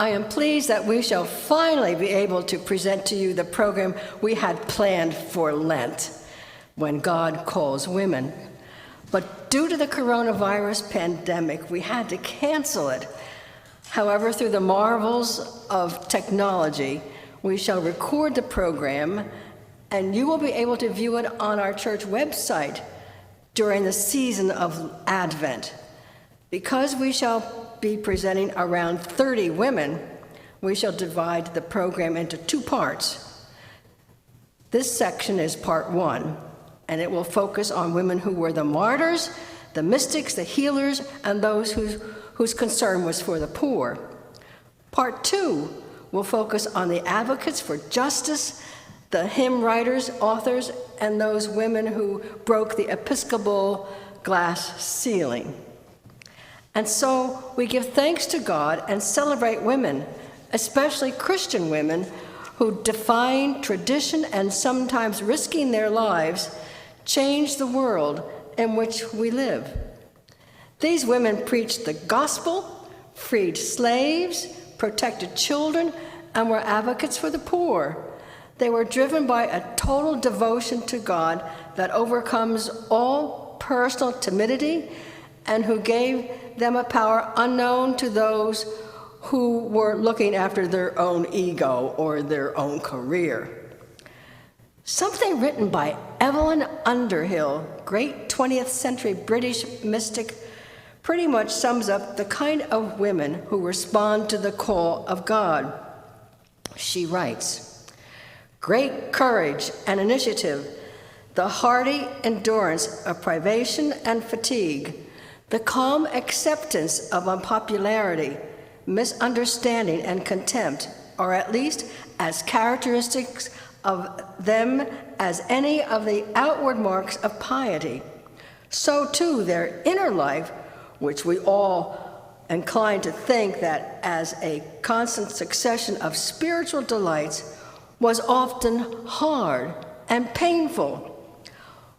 I am pleased that we shall finally be able to present to you the program we had planned for Lent, When God Calls Women. But due to the coronavirus pandemic, we had to cancel it. However, through the marvels of technology, we shall record the program, and you will be able to view it on our church website during the season of Advent. Because we shall be presenting around 30 women, we shall divide the program into 2 parts. This section is part 1, and it will focus on women who were the martyrs, the mystics, the healers, and those whose concern was for the poor. Part 2 will focus on the advocates for justice, the hymn writers, authors, and those women who broke the Episcopal glass ceiling. And so we give thanks to God and celebrate women, especially Christian women, who defying tradition and sometimes risking their lives, change the world in which we live. These women preached the gospel, freed slaves, protected children, and were advocates for the poor. They were driven by a total devotion to God that overcomes all personal timidity and who gave them a power unknown to those who were looking after their own ego or their own career. Something written by Evelyn Underhill, great 20th century British mystic, pretty much sums up the kind of women who respond to the call of God. She writes, "Great courage and initiative, the hardy endurance of privation and fatigue, the calm acceptance of unpopularity, misunderstanding, and contempt are at least as characteristics of them as any of the outward marks of piety. So too their inner life, which we all incline to think that as a constant succession of spiritual delights, was often hard and painful.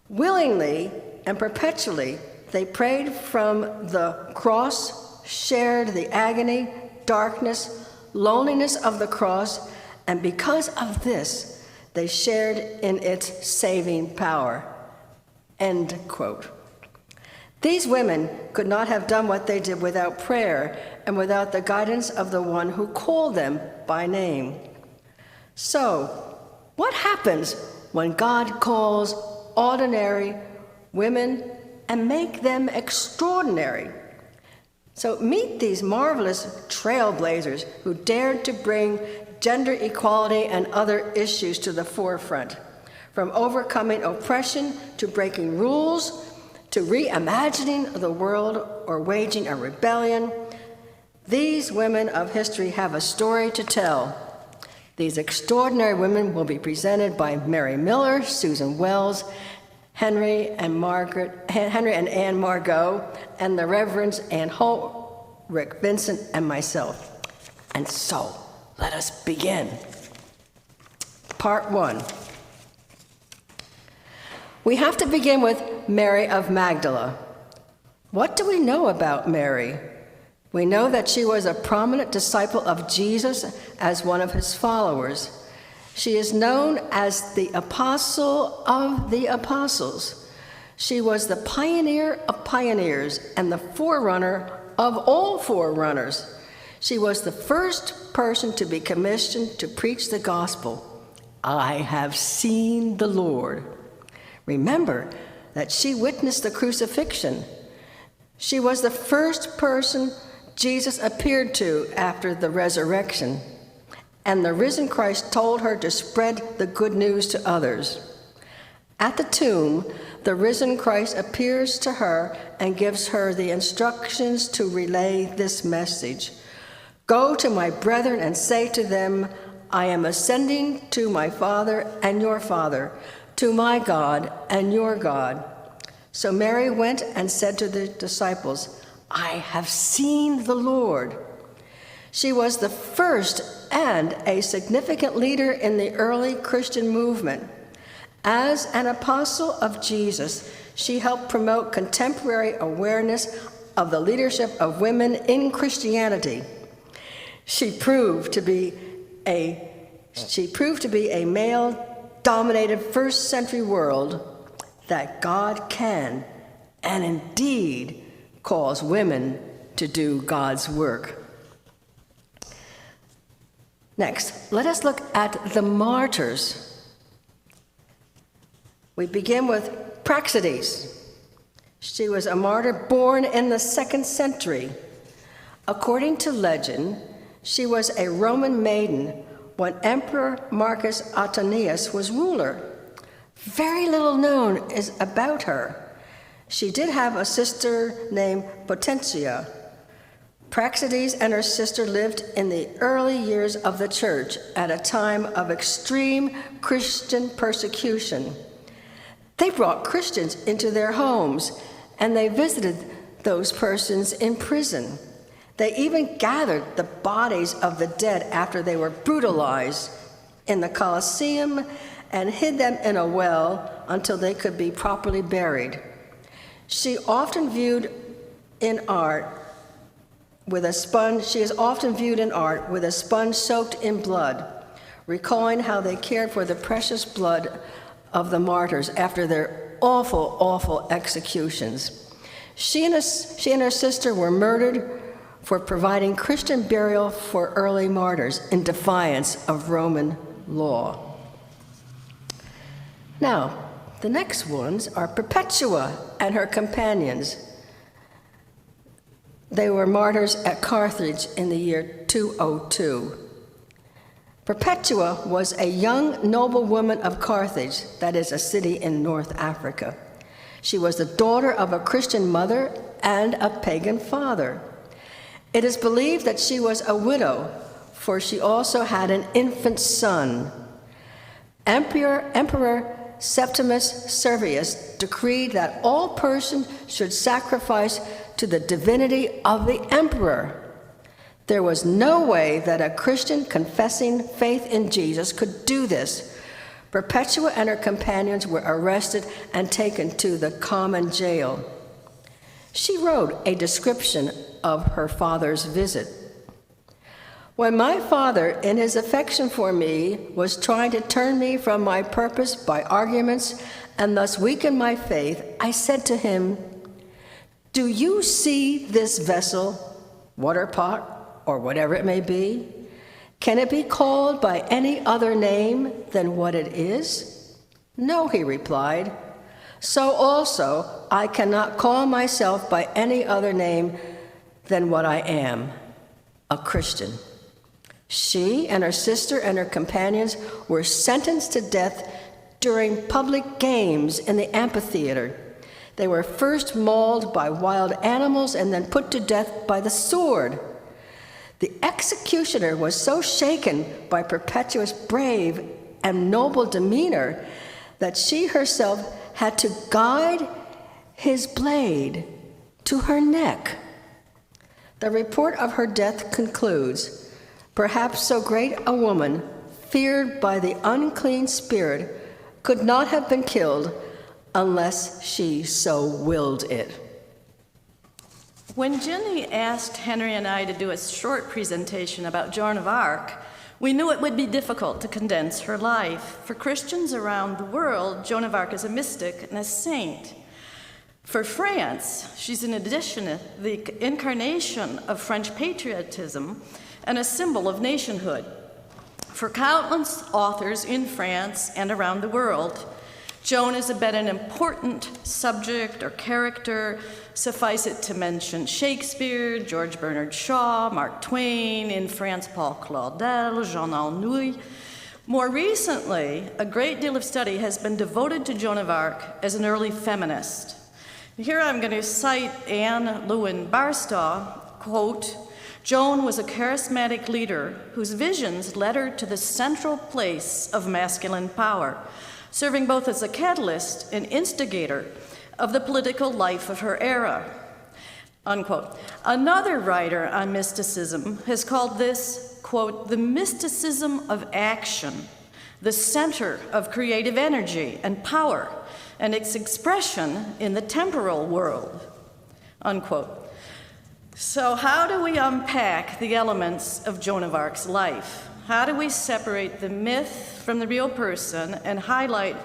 Willingly and perpetually, they prayed from the cross, shared the agony, darkness, loneliness of the cross, and because of this, they shared in its saving power." End quote. These women could not have done what they did without prayer and without the guidance of the one who called them by name. So, what happens when God calls ordinary women and make them extraordinary? So meet these marvelous trailblazers who dared to bring gender equality and other issues to the forefront, from overcoming oppression to breaking rules to reimagining the world or waging a rebellion. These women of history have a story to tell. These extraordinary women will be presented by Mary Miller, Susan Wells, Henry and Anne Margot, and the Reverends Ann Holt, Rick Vincent, and myself. And so, let us begin. Part 1. We have to begin with Mary of Magdala. What do we know about Mary? We know that she was a prominent disciple of Jesus as one of his followers. She is known as the Apostle of the Apostles. She was the pioneer of pioneers and the forerunner of all forerunners. She was the first person to be commissioned to preach the gospel. I have seen the Lord. Remember that she witnessed the crucifixion. She was the first person Jesus appeared to after the resurrection, and the risen Christ told her to spread the good news to others. At the tomb, the risen Christ appears to her and gives her the instructions to relay this message. "Go to my brethren and say to them, I am ascending to my Father and your Father, to my God and your God." So Mary went and said to the disciples, "I have seen the Lord." She was the first and a significant leader in the early Christian movement. As an apostle of Jesus, she helped promote contemporary awareness of the leadership of women in Christianity. She proved to be a male-dominated first-century world that God can and indeed calls women to do God's work. Next, let us look at the martyrs. We begin with Praxedes. She was a martyr born in the 2nd century. According to legend, she was a Roman maiden when Emperor Marcus Antonius was ruler. Very little known is about her. She did have a sister named Potentia. Praxedes and her sister lived in the early years of the church at a time of extreme Christian persecution. They brought Christians into their homes, and they visited those persons in prison. They even gathered the bodies of the dead after they were brutalized in the Colosseum and hid them in a well until they could be properly buried. She is often viewed in art with a sponge soaked in blood, recalling how they cared for the precious blood of the martyrs after their awful, awful executions. She and her sister were murdered for providing Christian burial for early martyrs in defiance of Roman law. Now, the next ones are Perpetua and her companions. They were martyrs at Carthage in the year 202. Perpetua was a young noblewoman of Carthage, that is a city in North Africa. She was the daughter of a Christian mother and a pagan father. It is believed that she was a widow, for she also had an infant son. Emperor Septimus Severus decreed that all persons should sacrifice to the divinity of the emperor. There was no way that a Christian confessing faith in Jesus could do this. Perpetua and her companions were arrested and taken to the common jail. She wrote a description of her father's visit. When my father, in his affection for me, was trying to turn me from my purpose by arguments and thus weaken my faith, I said to him, "Do you see this vessel, water pot, or whatever it may be? Can it be called by any other name than what it is?" "No," he replied. "So also I cannot call myself by any other name than what I am, a Christian." She and her sister and her companions were sentenced to death during public games in the amphitheater. They were first mauled by wild animals and then put to death by the sword. The executioner was so shaken by Perpetua's brave and noble demeanor that she herself had to guide his blade to her neck. The report of her death concludes, "Perhaps so great a woman, feared by the unclean spirit, could not have been killed unless she so willed it." When Jenny asked Henry and I to do a short presentation about Joan of Arc, we knew it would be difficult to condense her life. For Christians around the world, Joan of Arc is a mystic and a saint. For France, she's in addition the incarnation of French patriotism and a symbol of nationhood. For countless authors in France and around the world, Joan has been an important subject or character. Suffice it to mention Shakespeare, George Bernard Shaw, Mark Twain, in France, Paul Claudel, Jean Anouilh. More recently, a great deal of study has been devoted to Joan of Arc as an early feminist. Here I'm going to cite Anne Lewin Barstow, quote, "Joan was a charismatic leader whose visions led her to the central place of masculine power, serving both as a catalyst and instigator of the political life of her era," unquote. Another writer on mysticism has called this, quote, "the mysticism of action, the center of creative energy and power, and its expression in the temporal world," unquote. So how do we unpack the elements of Joan of Arc's life? How do we separate the myth from the real person and highlight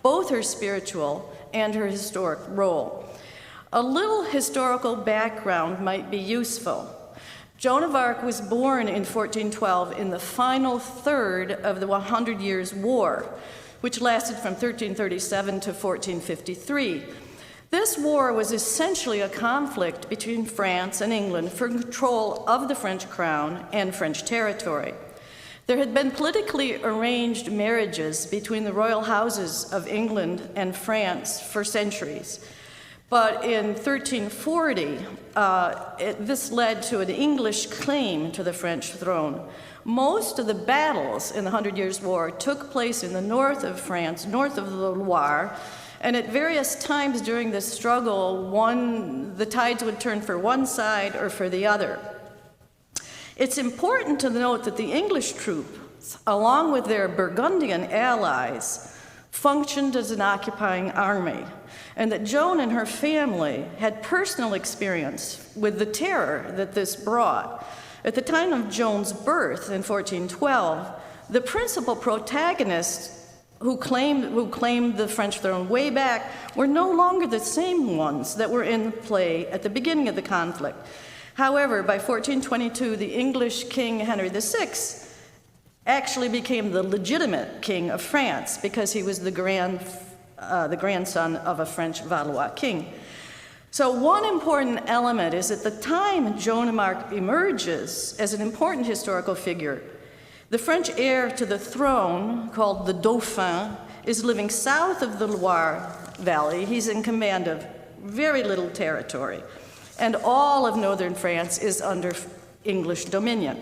both her spiritual and her historic role? A little historical background might be useful. Joan of Arc was born in 1412 in the final third of the 100 Years' War, which lasted from 1337 to 1453. This war was essentially a conflict between France and England for control of the French crown and French territory. There had been politically arranged marriages between the royal houses of England and France for centuries. But in 1340, this led to an English claim to the French throne. Most of the battles in the 100 Years' War took place in the north of France, north of the Loire, and at various times during this struggle, the tides would turn for one side or for the other. It's important to note that the English troops, along with their Burgundian allies, functioned as an occupying army, and that Joan and her family had personal experience with the terror that this brought. At the time of Joan's birth in 1412, the principal protagonists who claimed the French throne way back were no longer the same ones that were in play at the beginning of the conflict. However, by 1422, the English King Henry VI actually became the legitimate king of France because he was the grandson of a French Valois king. So one important element is at the time Joan of Arc emerges as an important historical figure, the French heir to the throne, called the Dauphin, is living south of the Loire Valley. He's in command of very little territory, and all of northern France is under English dominion.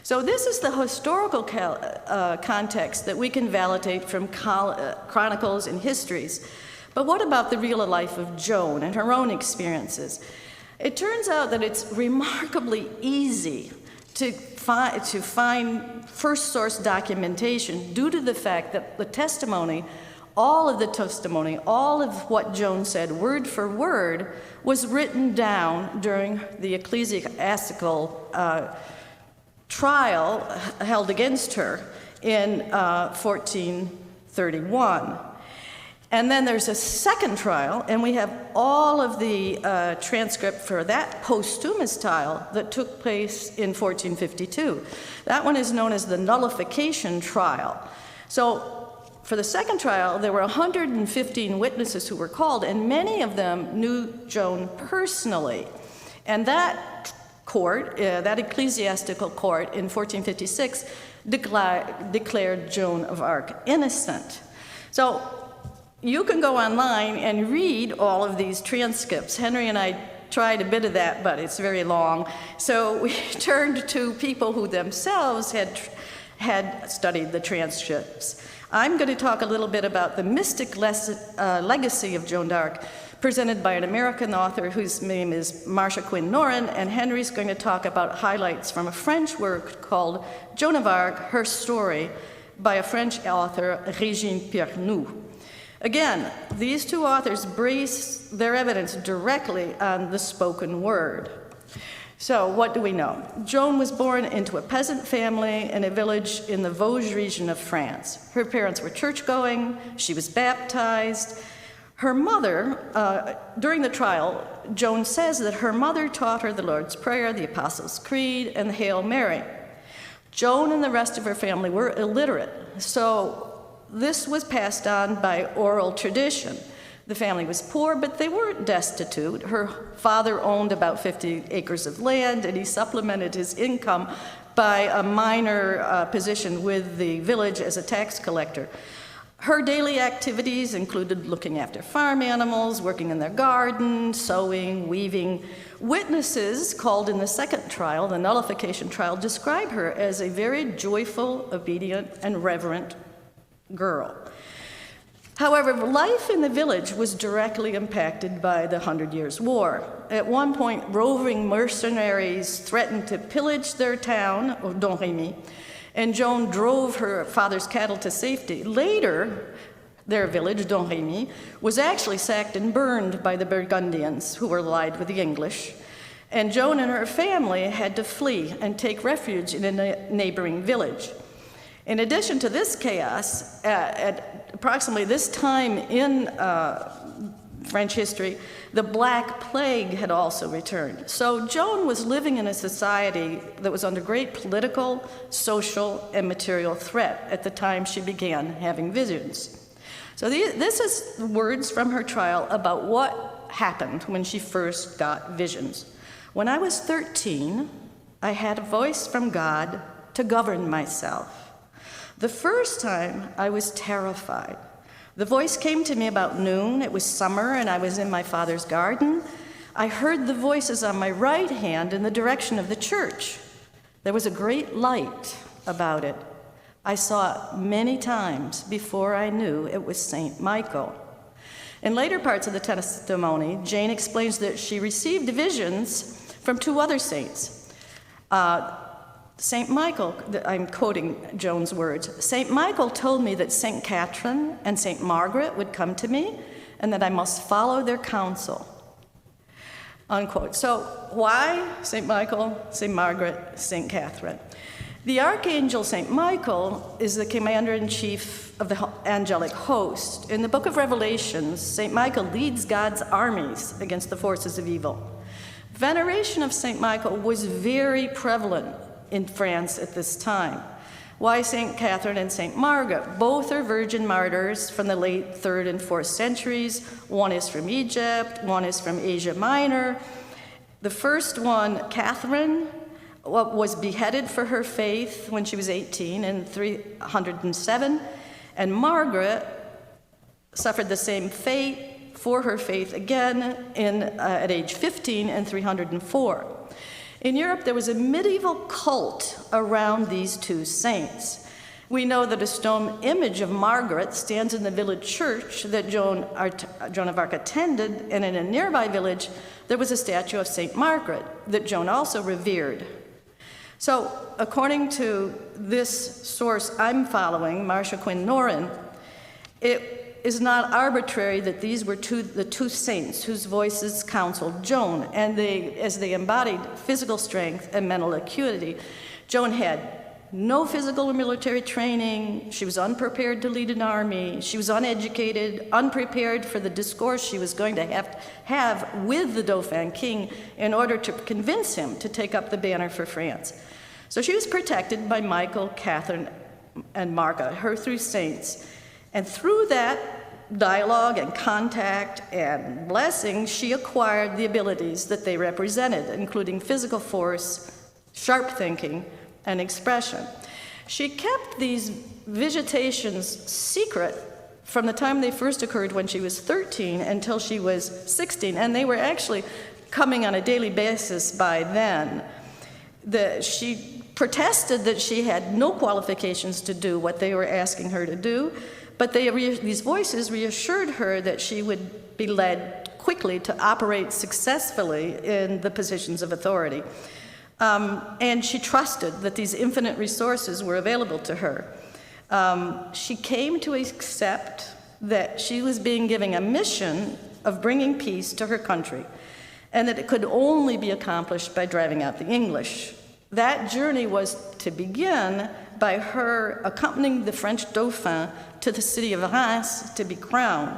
So this is the historical context that we can validate from chronicles and histories. But what about the real life of Joan and her own experiences? It turns out that it's remarkably easy to find first source documentation due to the fact that the testimony, all of what Joan said word for word, was written down during the ecclesiastical trial held against her in 1431. And then there's a second trial, and we have all of the transcript for that posthumous trial that took place in 1452. That one is known as the nullification trial. So for the second trial, there were 115 witnesses who were called, and many of them knew Joan personally. And that court, that ecclesiastical court in 1456, declared Joan of Arc innocent. So you can go online and read all of these transcripts. Henry and I tried a bit of that, but it's very long. So we turned to people who themselves had studied the transcripts. I'm going to talk a little bit about the mystic legacy of Joan d'Arc, presented by an American author whose name is Marcia Quinn Noren, and Henry's going to talk about highlights from a French work called Joan of Arc, Her Story, by a French author, Régine Piernoux. Again, these two authors base their evidence directly on the spoken word. So what do we know? Joan was born into a peasant family in a village in the Vosges region of France. Her parents were church-going. She was baptized. Her mother, during the trial, Joan says that her mother taught her the Lord's Prayer, the Apostles' Creed, and the Hail Mary. Joan and the rest of her family were illiterate, so this was passed on by oral tradition. The family was poor, but they weren't destitute. Her father owned about 50 acres of land, and he supplemented his income by a minor position with the village as a tax collector. Her daily activities included looking after farm animals, working in their garden, sewing, weaving. Witnesses called in the second trial, the nullification trial, describe her as a very joyful, obedient, and reverent girl. However, life in the village was directly impacted by the 100 Years' War. At one point, roving mercenaries threatened to pillage their town of Domremy, and Joan drove her father's cattle to safety. Later, their village, Domremy, was actually sacked and burned by the Burgundians, who were allied with the English. And Joan and her family had to flee and take refuge in a neighboring village. In addition to this chaos, at approximately this time in French history, the Black Plague had also returned. So Joan was living in a society that was under great political, social, and material threat at the time she began having visions. So this is words from her trial about what happened when she first got visions. When I was 13, I had a voice from God to govern myself. The first time, I was terrified. The voice came to me about noon. It was summer, and I was in my father's garden. I heard the voices on my right hand in the direction of the church. There was a great light about it. I saw it many times before I knew it was St. Michael. In later parts of the testimony, Jane explains that she received visions from two other saints. St. Michael, I'm quoting Joan's words, St. Michael told me that St. Catherine and St. Margaret would come to me and that I must follow their counsel. Unquote. So why St. Michael, St. Margaret, St. Catherine? The Archangel St. Michael is the commander-in-chief of the angelic host. In the book of Revelations, St. Michael leads God's armies against the forces of evil. Veneration of St. Michael was very prevalent in France at this time. Why St. Catherine and St. Margaret? Both are virgin martyrs from the late 3rd and 4th centuries. One is from Egypt, one is from Asia Minor. The first one, Catherine, was beheaded for her faith when she was 18 in 307, and Margaret suffered the same fate for her faith again at age 15 in 304. In Europe, there was a medieval cult around these two saints. We know that a stone image of Margaret stands in the village church that Joan of Arc attended, and in a nearby village, there was a statue of St. Margaret that Joan also revered. So, according to this source I'm following, Marcia Quinn Noren, it is not arbitrary that these were the two saints whose voices counseled Joan, and as they embodied physical strength and mental acuity. Joan had no physical or military training. She was unprepared to lead an army. She was uneducated, unprepared for the discourse she was going to have with the Dauphin king in order to convince him to take up the banner for France. So she was protected by Michael, Catherine, and Margaret, her three saints. And through that dialogue and contact and blessing, she acquired the abilities that they represented, including physical force, sharp thinking, and expression. She kept these visitations secret from the time they first occurred when she was 13 until she was 16, and they were actually coming on a daily basis by then. She protested that she had no qualifications to do what they were asking her to do, but these voices reassured her that she would be led quickly to operate successfully in the positions of authority. And she trusted that these infinite resources were available to her. She came to accept that she was being given a mission of bringing peace to her country, and that it could only be accomplished by driving out the English. That journey was to begin by her accompanying the French Dauphin to the city of Reims to be crowned.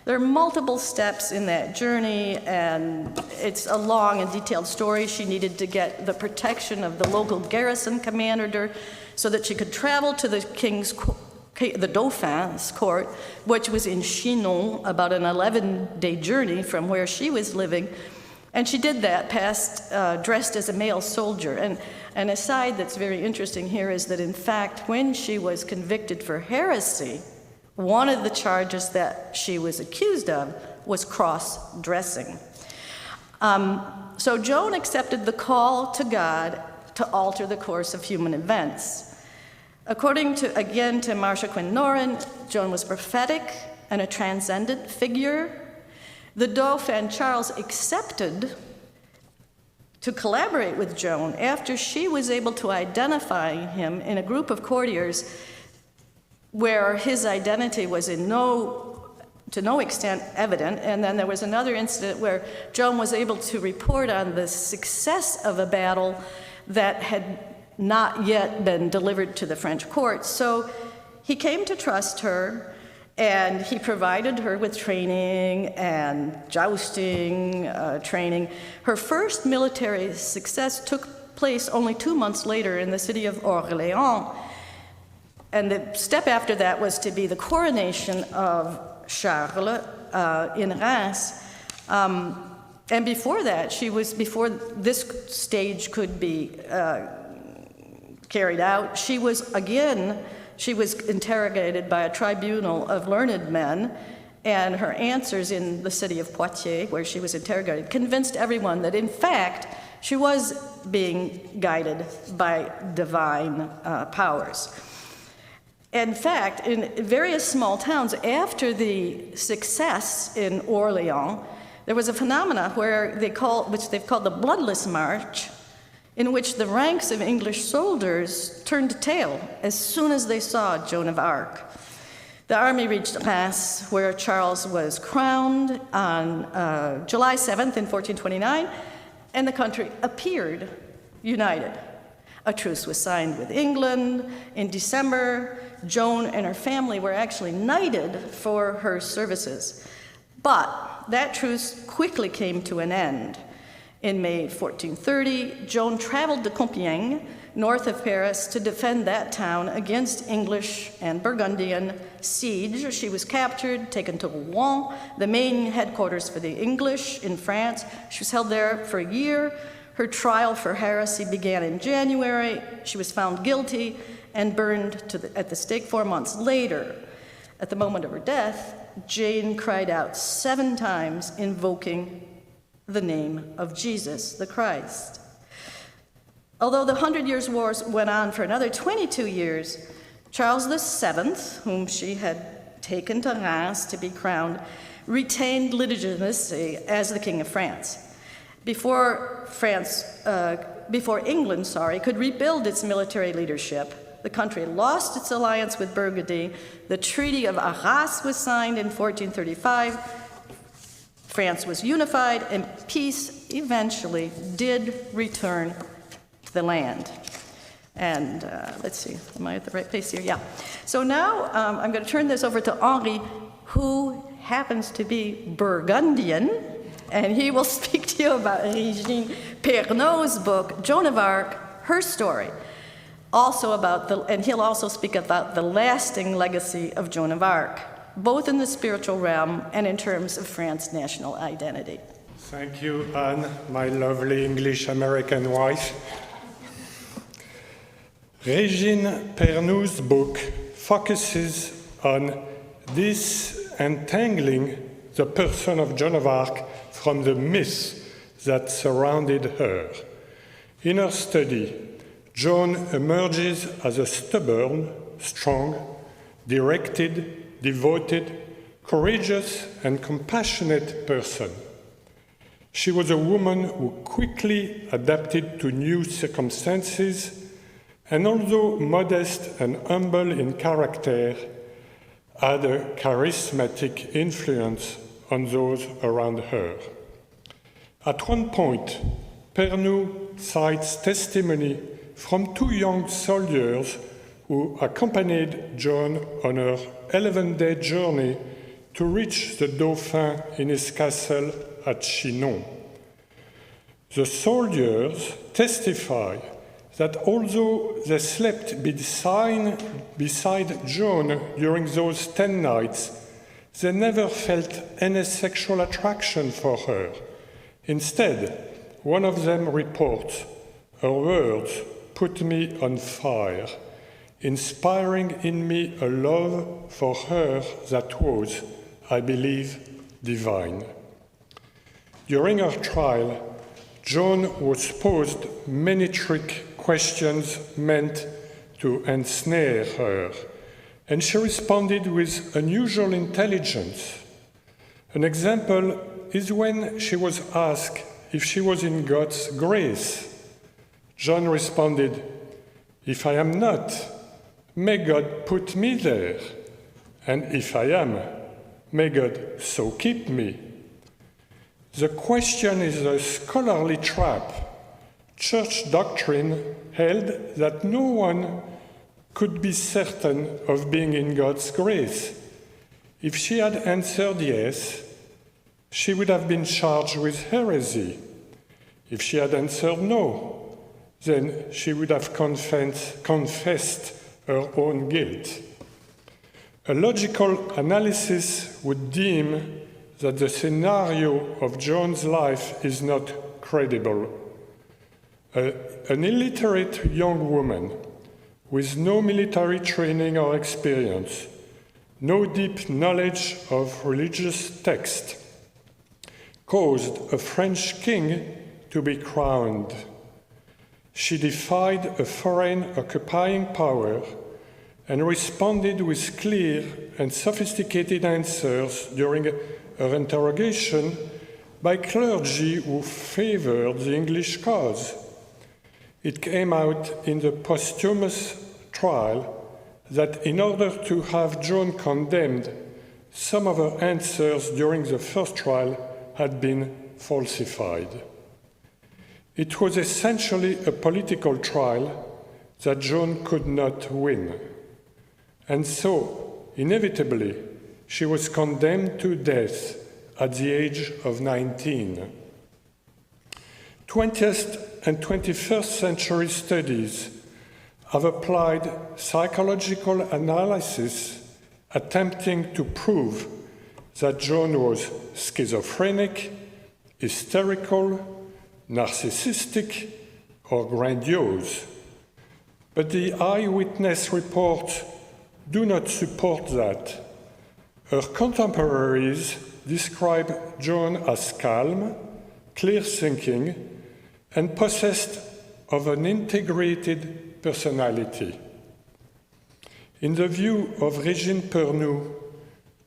There are multiple steps in that journey, and it's a long and detailed story. She needed to get the protection of the local garrison commander so that she could travel to the Dauphin's court, which was in Chinon, about an 11-day journey from where she was living. And she did that, dressed as a male soldier. And an aside that's very interesting here is that, in fact, when she was convicted for heresy, one of the charges that she was accused of was cross-dressing. So Joan accepted the call to God to alter the course of human events. According to Marcia Quinn Noren, Joan was prophetic and a transcendent figure. The Dauphin Charles accepted to collaborate with Joan after she was able to identify him in a group of courtiers where his identity was in no to no extent evident. And then there was another incident where Joan was able to report on the success of a battle that had not yet been delivered to the French court. So he came to trust her, and he provided her with training and jousting training. Her first military success took place only 2 months later in the city of Orléans. And the step after that was to be the coronation of Charles in Reims. And before that, before this stage could be carried out, she was interrogated by a tribunal of learned men, and her answers in the city of Poitiers, where she was interrogated, convinced everyone that, in fact, she was being guided by divine powers. In fact, in various small towns, after the success in Orléans, there was a phenomena which they've called the Bloodless March, in which the ranks of English soldiers turned tail as soon as they saw Joan of Arc. The army reached Reims, where Charles was crowned on July 7th in 1429, and the country appeared united. A truce was signed with England. In December, Joan and her family were actually knighted for her services. But that truce quickly came to an end. In May 1430, Joan traveled to Compiègne, north of Paris, to defend that town against English and Burgundian siege. She was captured, taken to Rouen, the main headquarters for the English in France. She was held there for a year. Her trial for heresy began in January. She was found guilty and burned at the stake 4 months later. At the moment of her death, Jane cried out 7 times, invoking the name of Jesus the Christ. Although the 100 Years' Wars went on for another 22 years, Charles VII, whom she had taken to Reims to be crowned, retained legitimacy as the King of France. Before England could rebuild its military leadership, the country lost its alliance with Burgundy. The Treaty of Arras was signed in 1435. France was unified, and peace eventually did return to the land. And let's see, am I at the right place here? Yeah. So now I'm going to turn this over to Henri, who happens to be Burgundian, and he will speak to you about Régine Pernot's book, Joan of Arc, her story. And he'll also speak about the lasting legacy of Joan of Arc, both in the spiritual realm and in terms of France's national identity. Thank you, Anne, my lovely English-American wife. Régine Pernot's book focuses on disentangling the person of Joan of Arc from the myths that surrounded her. In her study, Joan emerges as a stubborn, strong, directed, devoted, courageous, and compassionate person. She was a woman who quickly adapted to new circumstances, and although modest and humble in character, had a charismatic influence on those around her. At one point, Pernot cites testimony from 2 young soldiers who accompanied Joan on her 11-day journey to reach the Dauphin in his castle at Chinon. The soldiers testify that although they slept beside Joan during those 10 nights, they never felt any sexual attraction for her. Instead, one of them reports, "Her words put me on fire, inspiring in me a love for her that was, I believe, divine." During her trial, Joan was posed many trick questions meant to ensnare her, and she responded with unusual intelligence. An example is when she was asked if she was in God's grace. Joan responded, "If I am not, may God put me there, and if I am, May God so keep me. The question is a scholarly trap. Church doctrine held that no one could be certain of being in God's grace. If she had answered yes, she would have been charged with heresy. If she had answered no, then she would have confessed her own guilt. A logical analysis would deem that the scenario of Joan's life is not credible. An illiterate young woman with no military training or experience, no deep knowledge of religious text, caused a French king to be crowned. She defied a foreign occupying power and responded with clear and sophisticated answers during her interrogation by clergy who favored the English cause. It came out in the posthumous trial that in order to have Joan condemned, some of her answers during the first trial had been falsified. It was essentially a political trial that Joan could not win. And so, inevitably, she was condemned to death at the age of 19. 20th and 21st century studies have applied psychological analysis attempting to prove that Joan was schizophrenic, hysterical, narcissistic, or grandiose. But the eyewitness reports do not support that. Her contemporaries describe Joan as calm, clear-thinking, and possessed of an integrated personality. In the view of Régine Pernoud,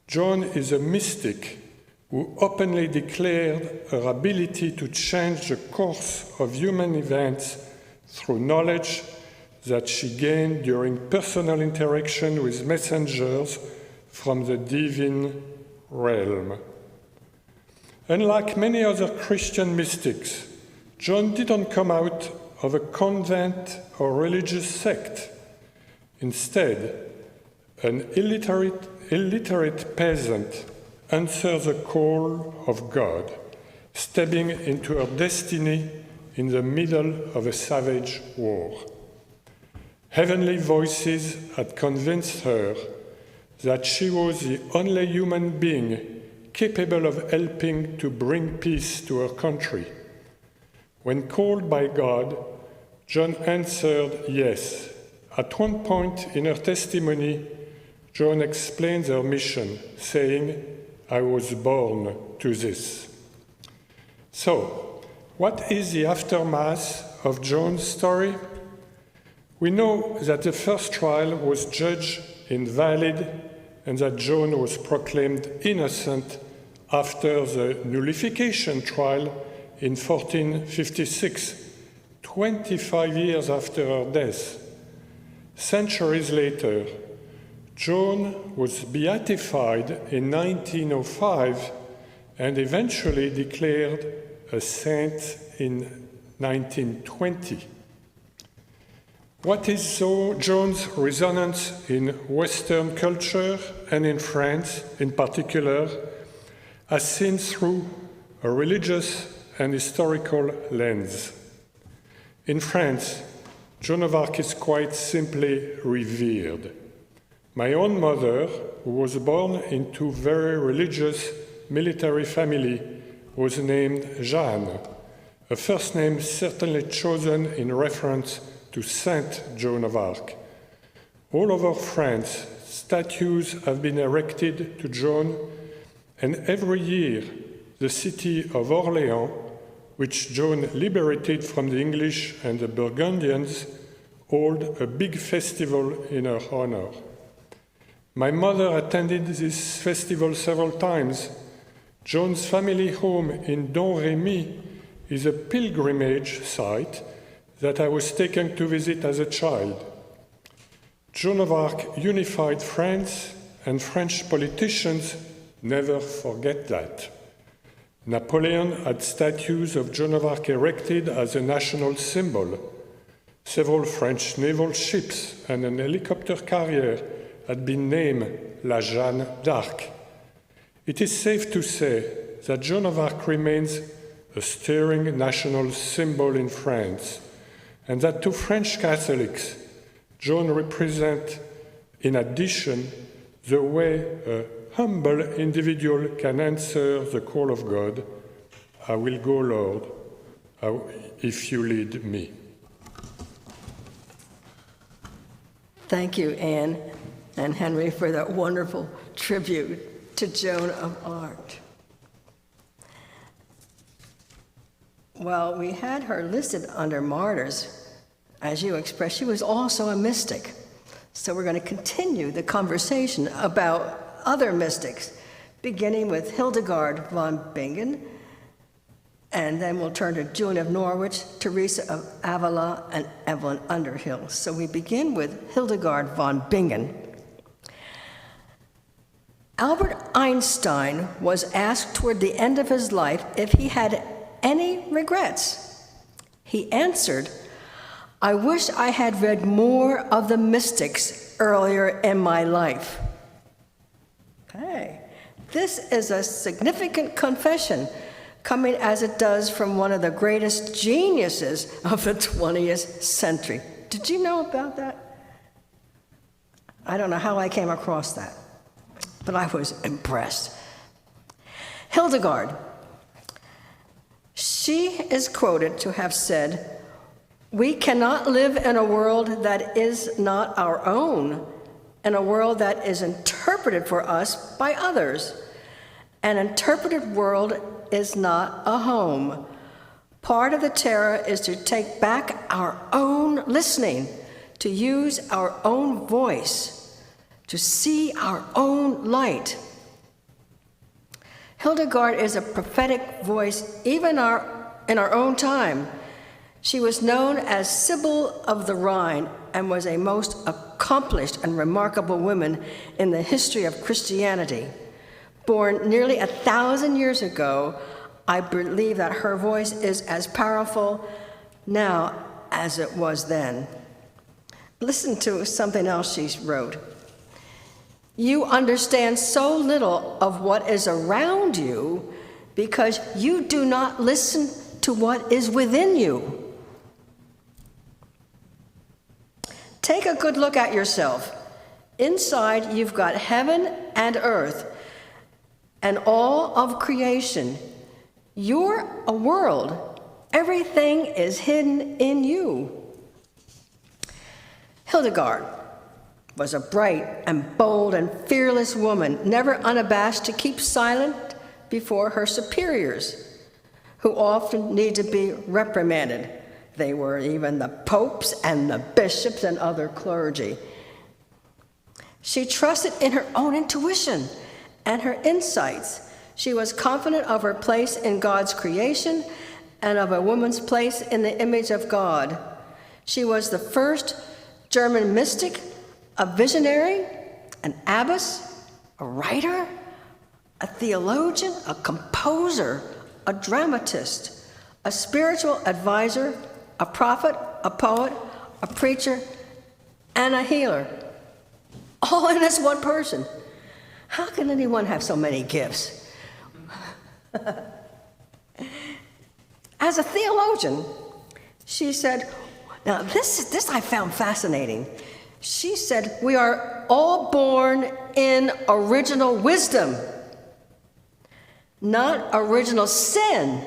Joan is a mystic who openly declared her ability to change the course of human events through knowledge that she gained during personal interaction with messengers from the divine realm. Unlike many other Christian mystics, Joan didn't come out of a convent or religious sect. Instead, an illiterate peasant answered the call of God, stepping into her destiny in the middle of a savage war. Heavenly voices had convinced her that she was the only human being capable of helping to bring peace to her country. When called by God, Joan answered yes. At one point in her testimony, Joan explains her mission, saying, "I was born to this." So, what is the aftermath of Joan's story? We know that the first trial was judged invalid and that Joan was proclaimed innocent after the nullification trial in 1456, 25 years after her death. Centuries later, Joan was beatified in 1905 and eventually declared a saint in 1920. What is Joan's resonance in Western culture and in France in particular, as seen through a religious and historical lens? In France, Joan of Arc is quite simply revered. My own mother, who was born into a very religious military family, was named Jeanne, a first name certainly chosen in reference to Saint Joan of Arc. All over France, statues have been erected to Joan, and every year the city of Orléans, which Joan liberated from the English and the Burgundians, hold a big festival in her honor. My mother attended this festival several times. Joan's family home in Domremy is a pilgrimage site that I was taken to visit as a child. Joan of Arc unified France, and French politicians Never forget that. Napoleon had statues of Joan of Arc erected as a national symbol. Several French naval ships and an helicopter carrier had been named La Jeanne d'Arc. It is safe to say that Joan of Arc remains a stirring national symbol in France, and that to French Catholics, Joan represents, in addition, the way a humble individual can answer the call of God, "I will go, Lord, if you lead me." Thank you, Anne and Henry, for that wonderful tribute to Joan of Arc. Well, we had her listed under martyrs. As you expressed, she was also a mystic. So we're going to continue the conversation about other mystics, beginning with Hildegard von Bingen, and then we'll turn to Joan of Norwich, Teresa of Avila, and Evelyn Underhill. So we begin with Hildegard von Bingen. Albert Einstein was asked toward the end of his life if he had any regrets. He answered, "I wish I had read more of the mystics earlier in my life." Okay, this is a significant confession, coming as it does from one of the greatest geniuses of the 20th century. Did you know about that? I don't know how I came across that, but I was impressed. Hildegard, she is quoted to have said, "We cannot live in a world that is not our own, in a world that is interpreted for us by others. An interpreted world is not a home. Part of the terror is to take back our own listening, to use our own voice, to see our own light." Hildegard is a prophetic voice even in our own time. She was known as Sibyl of the Rhine and was a most accomplished and remarkable woman in the history of Christianity. Born nearly 1,000 years ago, I believe that her voice is as powerful now as it was then. Listen to something else she wrote. "You understand so little of what is around you because you do not listen to what is within you. Take a good look at yourself. Inside, you've got heaven and earth and all of creation. You're a world. Everything is hidden in you." Hildegard was a bright and bold and fearless woman, never unabashed to keep silent before her superiors, who often need to be reprimanded. They were even the popes and the bishops and other clergy. She trusted in her own intuition and her insights. She was confident of her place in God's creation and of a woman's place in the image of God. She was the first German mystic, a visionary, an abbess, a writer, a theologian, a composer, a dramatist, a spiritual advisor, a prophet, a poet, a preacher, and a healer, all in this one person. How can anyone have so many gifts? As a theologian, she said, now this I found fascinating. She said, "We are all born in original wisdom, not original sin,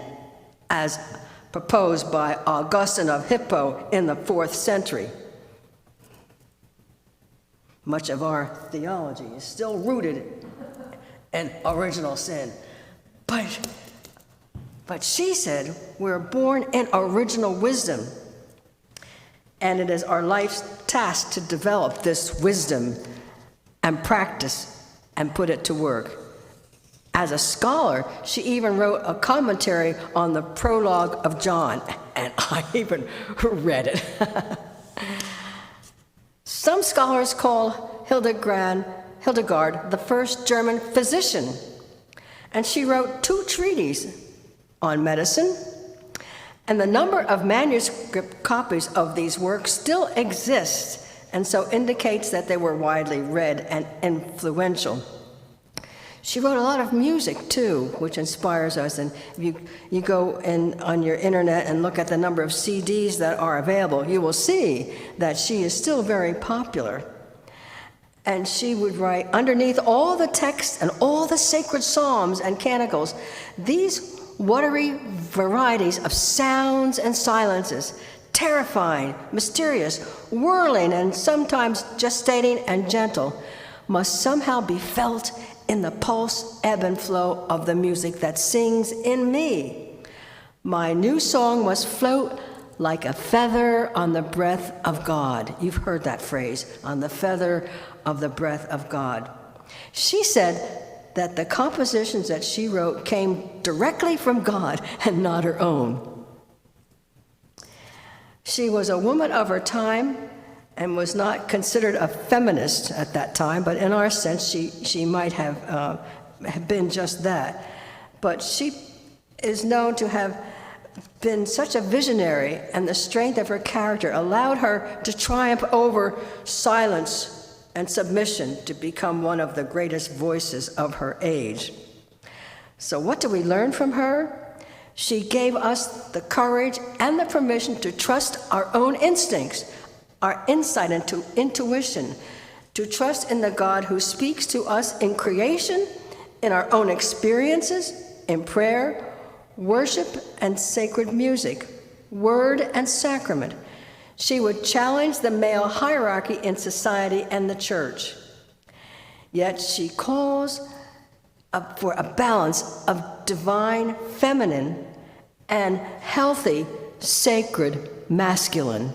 as proposed by Augustine of Hippo in the 4th century. Much of our theology is still rooted in original sin. But she said we're born in original wisdom, and it is our life's task to develop this wisdom and practice and put it to work. As a scholar, she even wrote a commentary on the prologue of John, and I even read it. Some scholars call Hildegard the first German physician, and she wrote 2 treatises on medicine, and the number of manuscript copies of these works still exists, and so indicates that they were widely read and influential. She wrote a lot of music, too, which inspires us. And if you go on your internet and look at the number of CDs that are available, you will see that she is still very popular. And she would write, underneath all the texts and all the sacred psalms and canticles, these watery varieties of sounds and silences, terrifying, mysterious, whirling, and sometimes gestating and gentle, must somehow be felt in the pulse, ebb, and flow of the music that sings in me. My new song must float like a feather on the breath of God. You've heard that phrase, on the feather of the breath of God. She said that the compositions that she wrote came directly from God and not her own. She was a woman of her time and was not considered a feminist at that time, but in our sense, she might have been just that. But she is known to have been such a visionary, and the strength of her character allowed her to triumph over silence and submission to become one of the greatest voices of her age. So what do we learn from her? She gave us the courage and the permission to trust our own instincts, our insight into intuition, to trust in the God who speaks to us in creation, in our own experiences, in prayer, worship, and sacred music, word and sacrament. She would challenge the male hierarchy in society and the church. Yet she calls for a balance of divine feminine and healthy sacred masculine.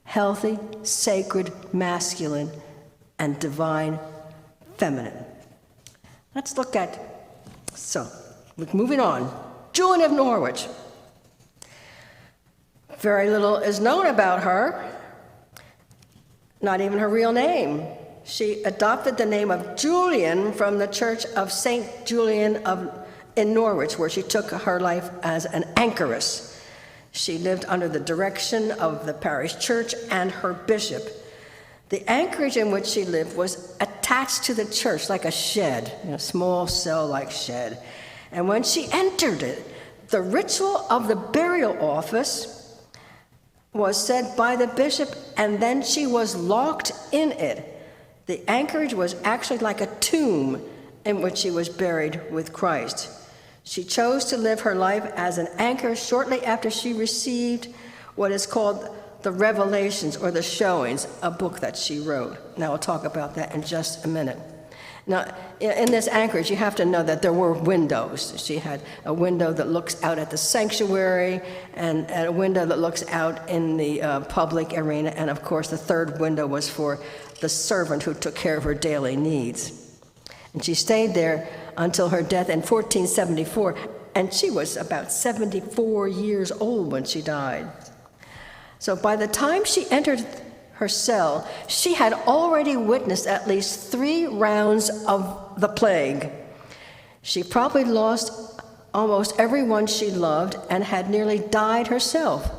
Healthy, sacred, masculine, and divine feminine. Let's look at, moving on, Julian of Norwich. Very little is known about her, not even her real name. She adopted the name of Julian from the Church of St. Julian in Norwich, where she took her life as an anchoress. She lived under the direction of the parish church and her bishop. The anchorage in which she lived was attached to the church like a shed, a small cell-like shed. And when she entered it, the ritual of the burial office was said by the bishop, and then she was locked in it. The anchorage was actually like a tomb in which she was buried with Christ. She chose to live her life as an anchor shortly after she received what is called the Revelations, or the Showings, a book that she wrote. Now, I'll talk about that in just a minute. Now, in this anchorage, you have to know that there were windows. She had a window that looks out at the sanctuary, and a window that looks out in the public arena, and of course, the third window was for the servant who took care of her daily needs. And she stayed there until her death in 1474, and she was about 74 years old when she died. So by the time she entered her cell, she had already witnessed at least 3 rounds of the plague. She probably lost almost everyone she loved and had nearly died herself.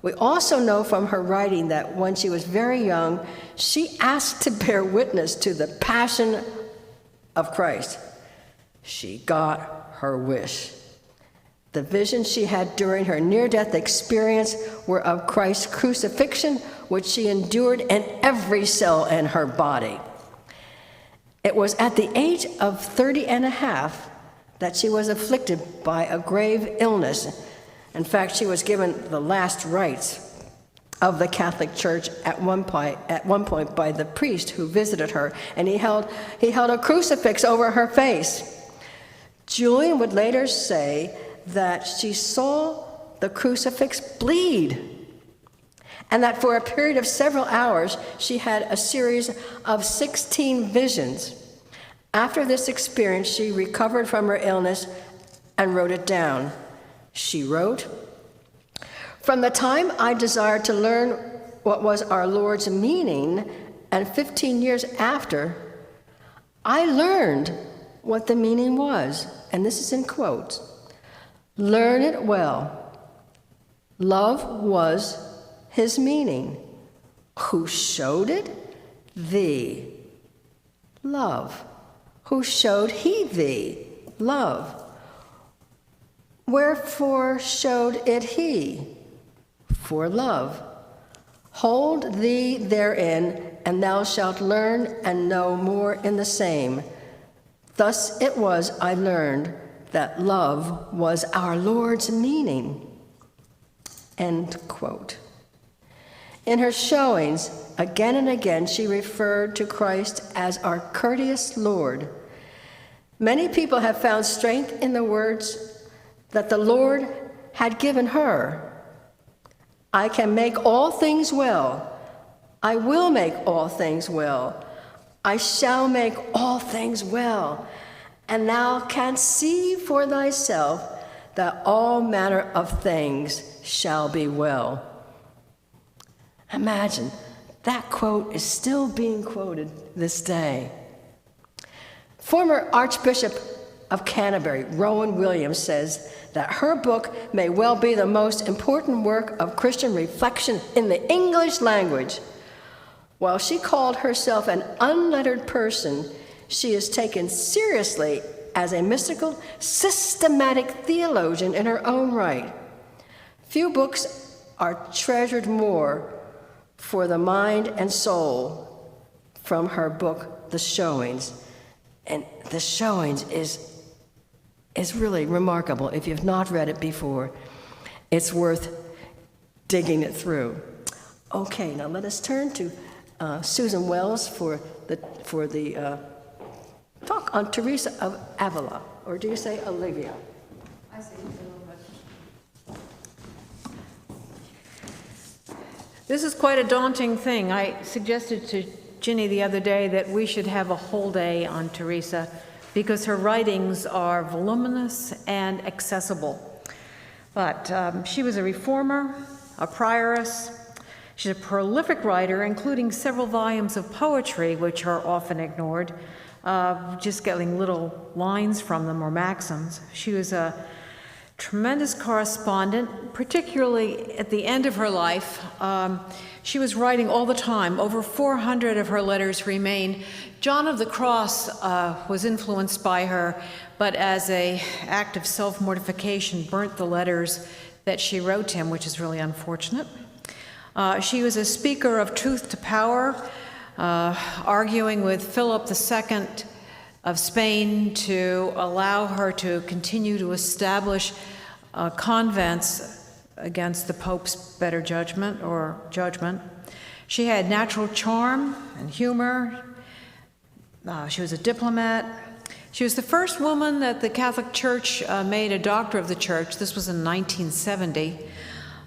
We also know from her writing that when she was very young, she asked to bear witness to the passion of Christ. She got her wish. The visions she had during her near-death experience were of Christ's crucifixion, which she endured in every cell in her body. It was at the age of 30 and a half that she was afflicted by a grave illness. In fact, she was given the last rites of the Catholic Church at one point by the priest who visited her, and he held a crucifix over her face. Julian would later say that she saw the crucifix bleed, and that for a period of several hours she had a series of 16 visions. After this experience, she recovered from her illness and wrote it down. She wrote, "From the time I desired to learn what was our Lord's meaning, and 15 years after, I learned what the meaning was, and this is in quotes. Learn it well. Love was his meaning. Who showed it? Thee. Love. Who showed he thee? Love. Wherefore showed it he? For love. Hold thee therein, and thou shalt learn and know more in the same. Thus it was I learned that love was our Lord's meaning. End quote. In her showings, again and again, she referred to Christ as our courteous Lord. Many people have found strength in the words that the Lord had given her. I can make all things well. I will make all things well. I shall make all things well. And thou canst see for thyself that all manner of things shall be well. Imagine, that quote is still being quoted this day. Former Archbishop of Canterbury, Rowan Williams, says that her book may well be the most important work of Christian reflection in the English language. While she called herself an unlettered person, she is taken seriously as a mystical, systematic theologian in her own right. Few books are treasured more for the mind and soul from her book, The Showings. And The Showings is really remarkable. If you've not read it before, it's worth digging it through. Okay, now let us turn to Susan Wells for the talk on Teresa of Avila, or do you say Olivia? I say This is quite a daunting thing. I suggested to Ginny the other day that we should have a whole day on Teresa because her writings are voluminous and accessible. But she was a reformer, a prioress. She's a prolific writer, including several volumes of poetry, which are often ignored, just getting little lines from them or maxims. She was a tremendous correspondent, particularly at the end of her life. She was writing all the time. Over 400 of her letters remain. John of the Cross was influenced by her, but as an act of self-mortification, burnt the letters that she wrote him, which is really unfortunate. She was a speaker of truth to power, arguing with Philip II of Spain to allow her to continue to establish convents against the Pope's better judgment or judgment. She had natural charm and humor. She was a diplomat. She was the first woman that the Catholic Church made a doctor of the Church. This was in 1970.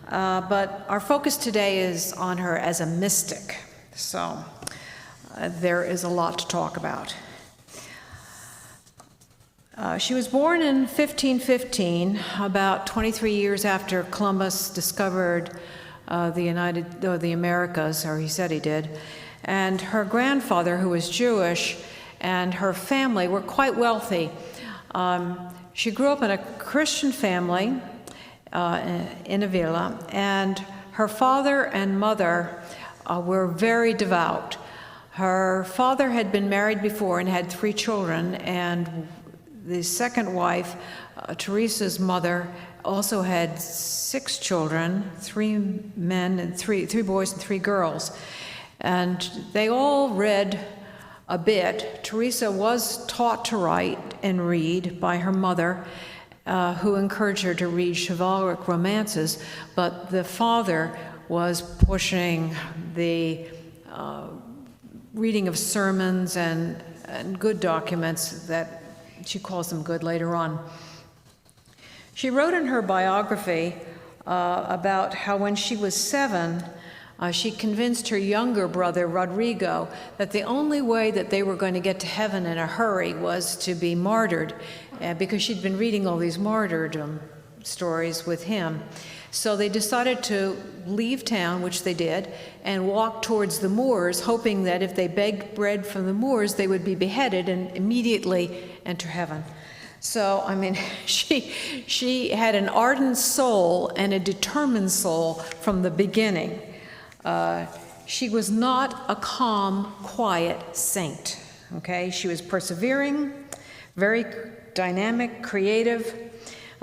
But our focus today is on her as a mystic. So there is a lot to talk about. She was born in 1515, about 23 years after Columbus discovered the Americas, or he said he did. And her grandfather, who was Jewish, and her family were quite wealthy. She grew up in a Christian family in Avila, and her father and mother were very devout. Her father had been married before and had 3 children, and the second wife, Teresa's mother, also had 6 children, 3 men and 3 boys and 3 girls. And they all read a bit. Teresa was taught to write and read by her mother, who encouraged her to read chivalric romances, but the father was pushing the reading of sermons and good documents that she calls them good later on. She wrote in her biography about how when she was 7, she convinced her younger brother, Rodrigo, that the only way that they were going to get to heaven in a hurry was to be martyred, because she'd been reading all these martyrdom stories with him. So they decided to leave town, which they did, and walk towards the Moors, hoping that if they begged bread from the Moors, they would be beheaded and immediately enter heaven. So, I mean, she had an ardent soul and a determined soul from the beginning. She was not a calm, quiet saint, okay? She was persevering, very dynamic, creative.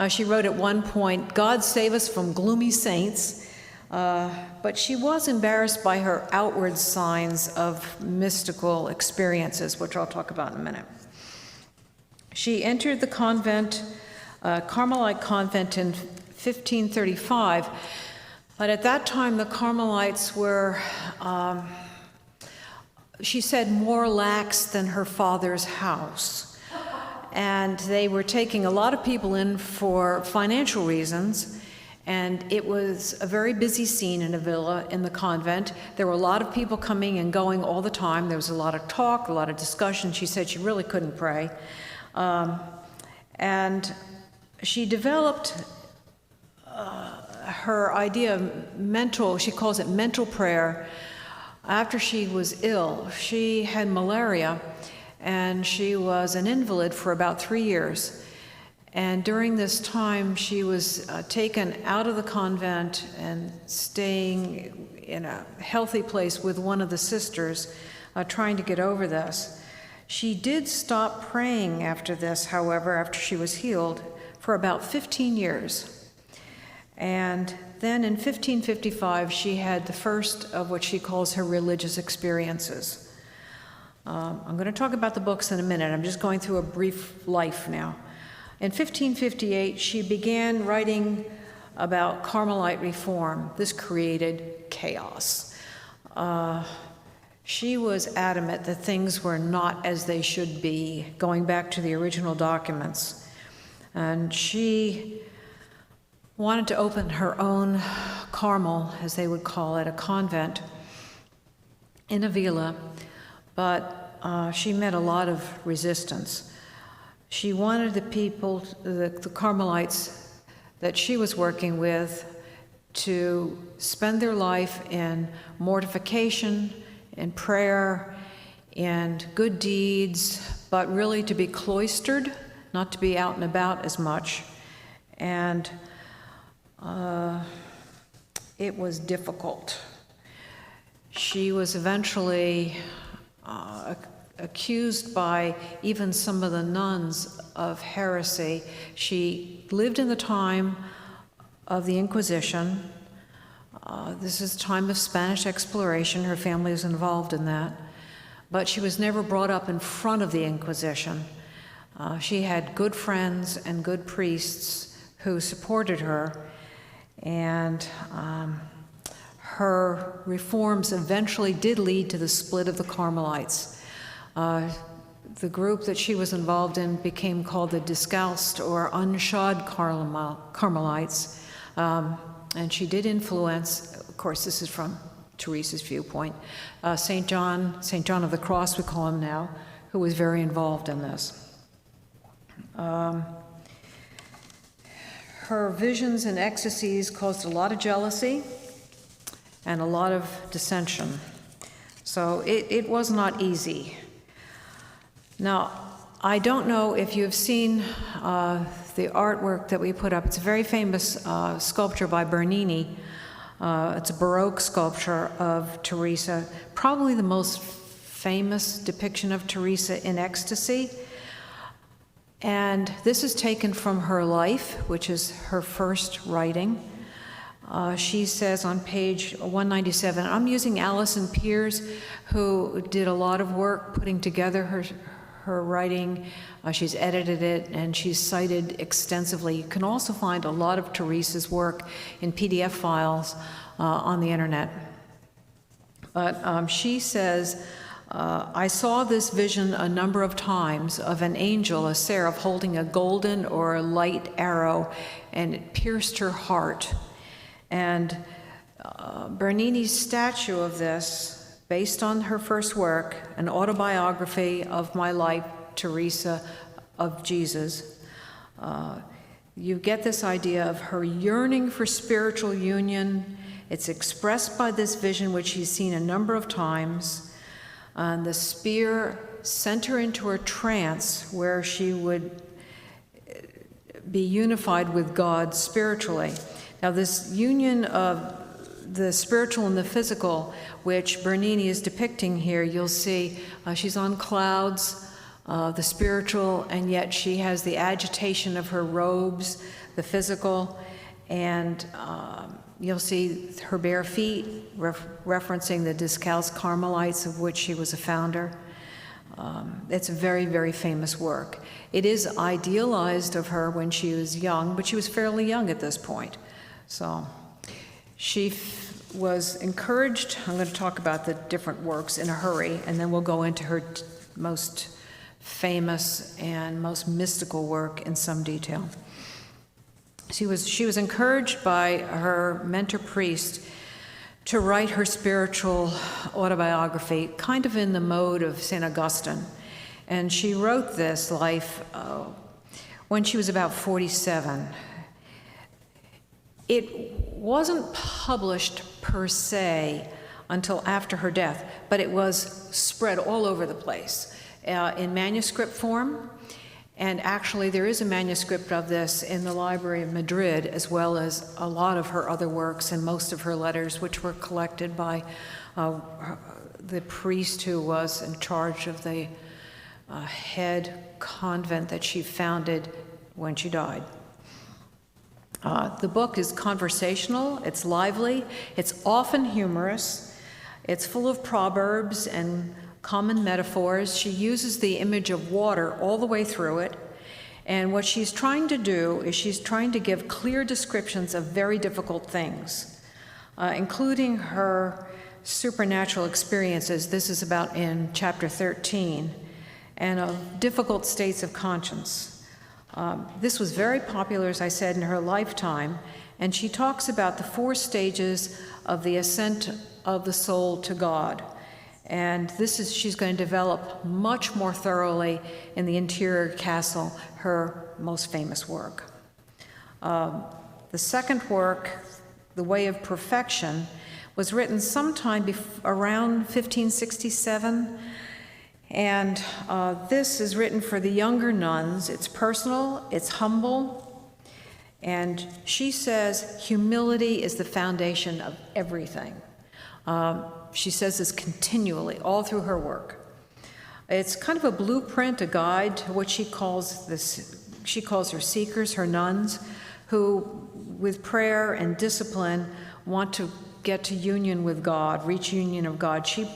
She wrote at one point, "God save us from gloomy saints," but she was embarrassed by her outward signs of mystical experiences, which I'll talk about in a minute. She entered the convent, Carmelite convent, in 1535, but at that time the Carmelites were, she said, more lax than her father's house. And they were taking a lot of people in for financial reasons, and it was a very busy scene in a villa in the convent. There were a lot of people coming and going all the time. There was a lot of talk, a lot of discussion. She said she really couldn't pray. And she developed her idea of mental, she calls it mental prayer, after she was ill. She had malaria, and she was an invalid for about 3 years. And during this time, she was taken out of the convent and staying in a healthy place with one of the sisters, trying to get over this. She did stop praying after this, however, after she was healed, for about 15 years. And then in 1555, she had the first of what she calls her religious experiences. I'm going to talk about the books in a minute. I'm just going through a brief life now. In 1558, she began writing about Carmelite reform. This created chaos. She was adamant that things were not as they should be, going back to the original documents. And she wanted to open her own Carmel, as they would call it, a convent in Avila, but she met a lot of resistance. She wanted the people, the Carmelites that she was working with, to spend their life in mortification, in prayer, and good deeds, but really to be cloistered, not to be out and about as much. And it was difficult. She was eventually accused by even some of the nuns of heresy. She lived in the time of the Inquisition. This is time of Spanish exploration. Her family was involved in that. But she was never brought up in front of the Inquisition. She had good friends and good priests who supported her, and her reforms eventually did lead to the split of the Carmelites. The group that she was involved in became called the Discalced or Unshod Carmelites, and she did influence, of course this is from Teresa's viewpoint, St. John of the Cross we call him now, who was very involved in this. Her visions and ecstasies caused a lot of jealousy and a lot of dissension. So it was not easy. Now, I don't know if you've seen the artwork that we put up. It's a very famous sculpture by Bernini. It's a Baroque sculpture of Teresa, probably the most famous depiction of Teresa in ecstasy. And this is taken from her life, which is her first writing. She says on page 197, I'm using Alison Pierce, who did a lot of work putting together her writing. She's edited it, and she's cited extensively. You can also find a lot of Teresa's work in PDF files on the internet. But she says, I saw this vision a number of times of an angel, a seraph, holding a golden or a light arrow, and it pierced her heart. And Bernini's statue of this, based on her first work, an autobiography of my life, Teresa of Jesus, you get this idea of her yearning for spiritual union. It's expressed by this vision, which she's seen a number of times. The spear sent her into a trance where she would be unified with God spiritually. Now, this union of the spiritual and the physical, which Bernini is depicting here, you'll see she's on clouds, the spiritual, and yet she has the agitation of her robes, the physical, and you'll see her bare feet, referencing the Discalced Carmelites, of which she was a founder. It's a very, very famous work. It is idealized of her when she was young, but she was fairly young at this point. So she was encouraged. I'm going to talk about the different works in a hurry, and then we'll go into her most famous and most mystical work in some detail. She was encouraged by her mentor priest to write her spiritual autobiography, kind of in the mode of St. Augustine. And she wrote this life when she was about 47. It wasn't published per se until after her death, but it was spread all over the place in manuscript form. And actually, there is a manuscript of this in the Library of Madrid, as well as a lot of her other works and most of her letters, which were collected by the priest who was in charge of the head convent that she founded when she died. The book is conversational, it's lively, it's often humorous, it's full of proverbs and common metaphors. She uses the image of water all the way through it, and what she's trying to do is she's trying to give clear descriptions of very difficult things, including her supernatural experiences. This is about in chapter 13, and of difficult states of conscience. This was very popular, as I said, in her lifetime, and she talks about the 4 stages of the ascent of the soul to God. And she's going to develop much more thoroughly in the Interior Castle, her most famous work. The second work, The Way of Perfection, was written sometime around 1567. And this is written for the younger nuns. It's personal, it's humble, and she says humility is the foundation of everything. She says this continually, all through her work. It's kind of a blueprint, a guide to what she calls her seekers, her nuns, who, with prayer and discipline, want to get to union with God, reach union of God. She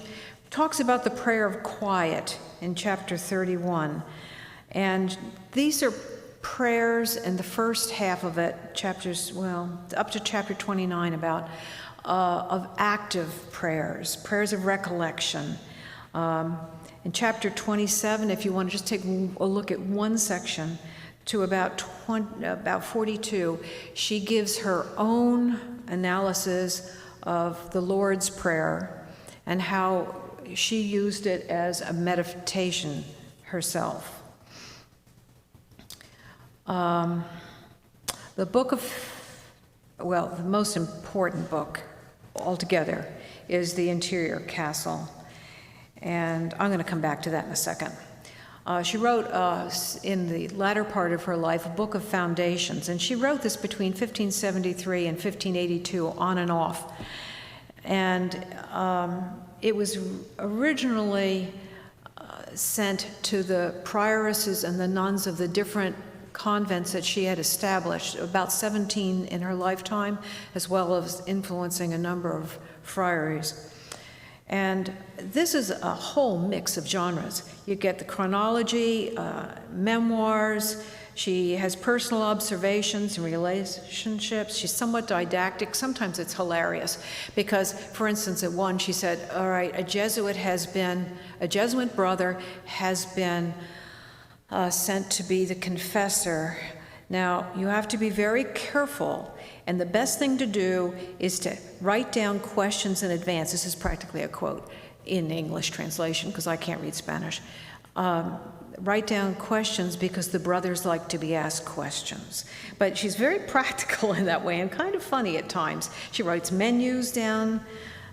talks about the prayer of quiet in chapter 31. And these are prayers in the first half of it, up to chapter 29, about of active prayers, prayers of recollection. In chapter 27, if you want to just take a look at one section, to about 42, she gives her own analysis of the Lord's Prayer and how she used it as a meditation herself. The most important book altogether is The Interior Castle, and I'm going to come back to that in a second. She wrote, in the latter part of her life, a book of foundations, and she wrote this between 1573 and 1582, on and off. And it was originally sent to the prioresses and the nuns of the different convents that she had established, about 17 in her lifetime, as well as influencing a number of friaries. And this is a whole mix of genres. You get the chronology, memoirs. She has personal observations and relationships. She's somewhat didactic. Sometimes it's hilarious because, for instance, at one she said, all right, a Jesuit brother has been sent to be the confessor. Now, you have to be very careful, and the best thing to do is to write down questions in advance. This is practically a quote in English translation because I can't read Spanish. Write down questions because the brothers like to be asked questions. But she's very practical in that way and kind of funny at times. She writes menus down,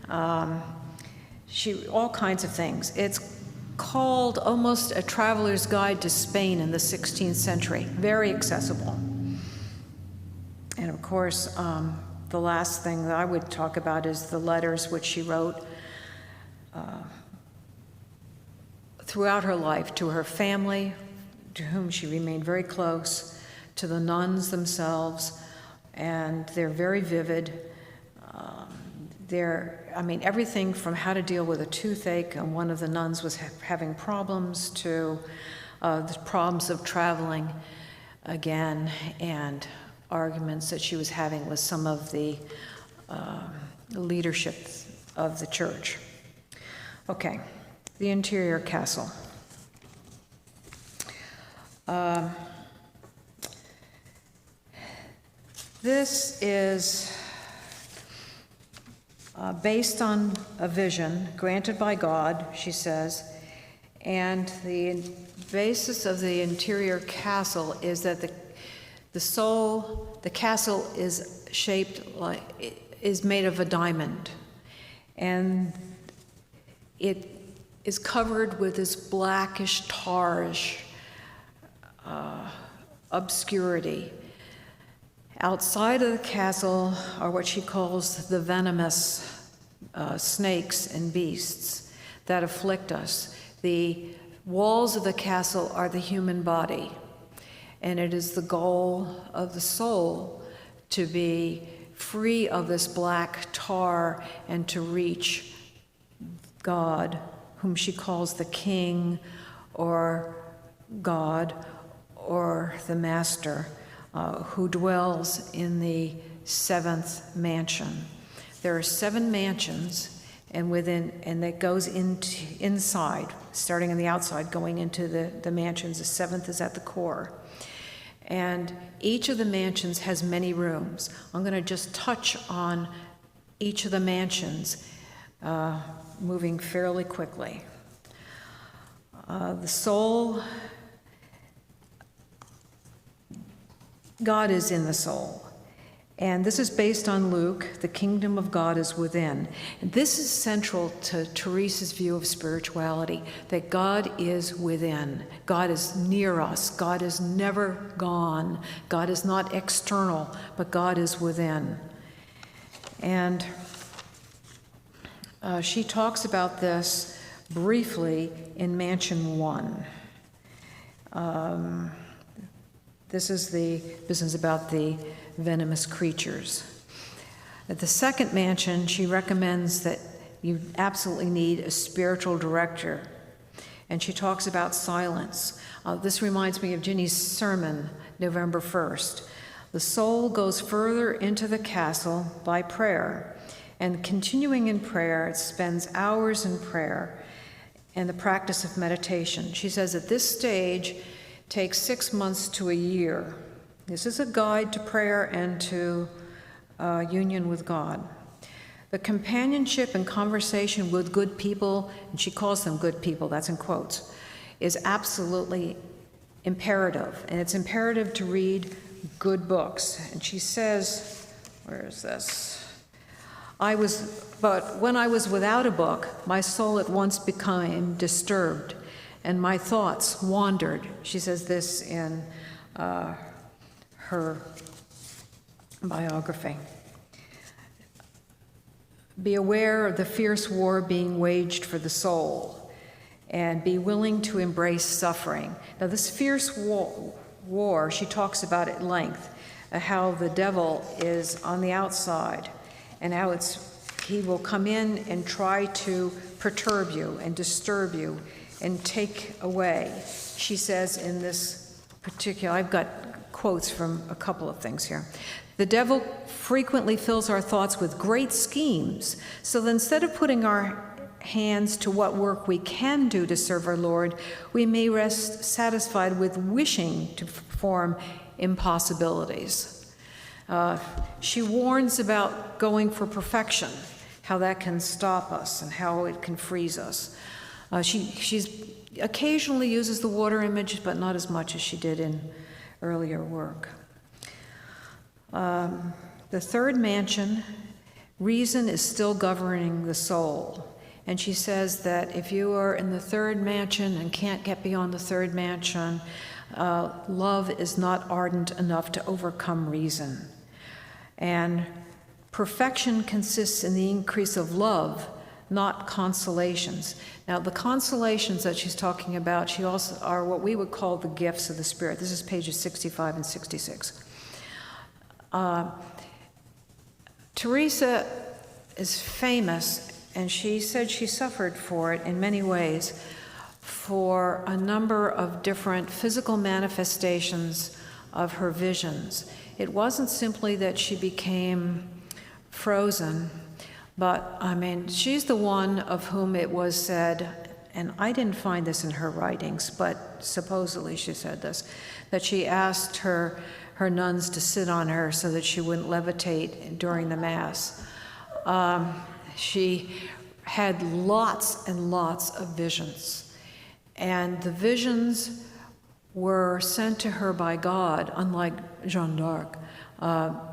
all kinds of things. It's called almost a traveler's guide to Spain in the 16th century. Very accessible. And of course, the last thing that I would talk about is the letters which she wrote throughout her life to her family, to whom she remained very close, to the nuns themselves, and they're very vivid. Everything from how to deal with a toothache, and one of the nuns was having problems, to the problems of traveling again, and arguments that she was having with some of the leadership of the church. Okay, the interior castle. This is based on a vision granted by God, she says, and the basis of the interior castle is that the castle is shaped like, is made of a diamond, and it is covered with this blackish, tarish obscurity. Outside of the castle are what she calls the venomous snakes and beasts that afflict us. The walls of the castle are the human body, and it is the goal of the soul to be free of this black tar and to reach God, whom she calls the King or God or the Master, who dwells in the seventh mansion. There are 7 mansions, and that goes inside, starting on the outside, going into the mansions. The 7th is at the core. And each of the mansions has many rooms. I'm going to just touch on each of the mansions, moving fairly quickly. The soul, God is in the soul. And this is based on Luke, the kingdom of God is within. And this is central to Teresa's view of spirituality, that God is within. God is near us. God is never gone. God is not external, but God is within. And she talks about this briefly in Mansion 1. This is about the venomous creatures. At the second mansion, she recommends that you absolutely need a spiritual director. And she talks about silence. This reminds me of Ginny's sermon, November 1st. The soul goes further into the castle by prayer. And continuing in prayer, it spends hours in prayer and the practice of meditation. She says at this stage, takes 6 months to a year. This is a guide to prayer and to union with God. The companionship and conversation with good people, and she calls them good people, that's in quotes, is absolutely imperative. And it's imperative to read good books. And she says, where is this? But when I was without a book, my soul at once became disturbed, and my thoughts wandered. She says this in her biography. Be aware of the fierce war being waged for the soul, and be willing to embrace suffering. Now, this fierce war, she talks about at length, how the devil is on the outside, and how he will come in and try to perturb you and disturb you and take away. She says in this particular, I've got quotes from a couple of things here. The devil frequently fills our thoughts with great schemes, so that instead of putting our hands to what work we can do to serve our Lord, we may rest satisfied with wishing to perform impossibilities. She warns about going for perfection, how that can stop us and how it can freeze us. She's occasionally uses the water image, but not as much as she did in earlier work. The third mansion, reason is still governing the soul, And she says that if you are in the third mansion and can't get beyond the third mansion, love is not ardent enough to overcome reason. And perfection consists in the increase of love, not consolations. Now, the consolations that she's talking about, she also are what we would call the gifts of the Spirit. This is pages 65 and 66. Teresa is famous, and she said she suffered for it in many ways, for a number of different physical manifestations of her visions. It wasn't simply that she became frozen, but I mean, she's the one of whom it was said, and I didn't find this in her writings, but supposedly she said this, that she asked her nuns to sit on her so that she wouldn't levitate during the Mass. She had lots and lots of visions, and the visions were sent to her by God, unlike Jeanne d'Arc.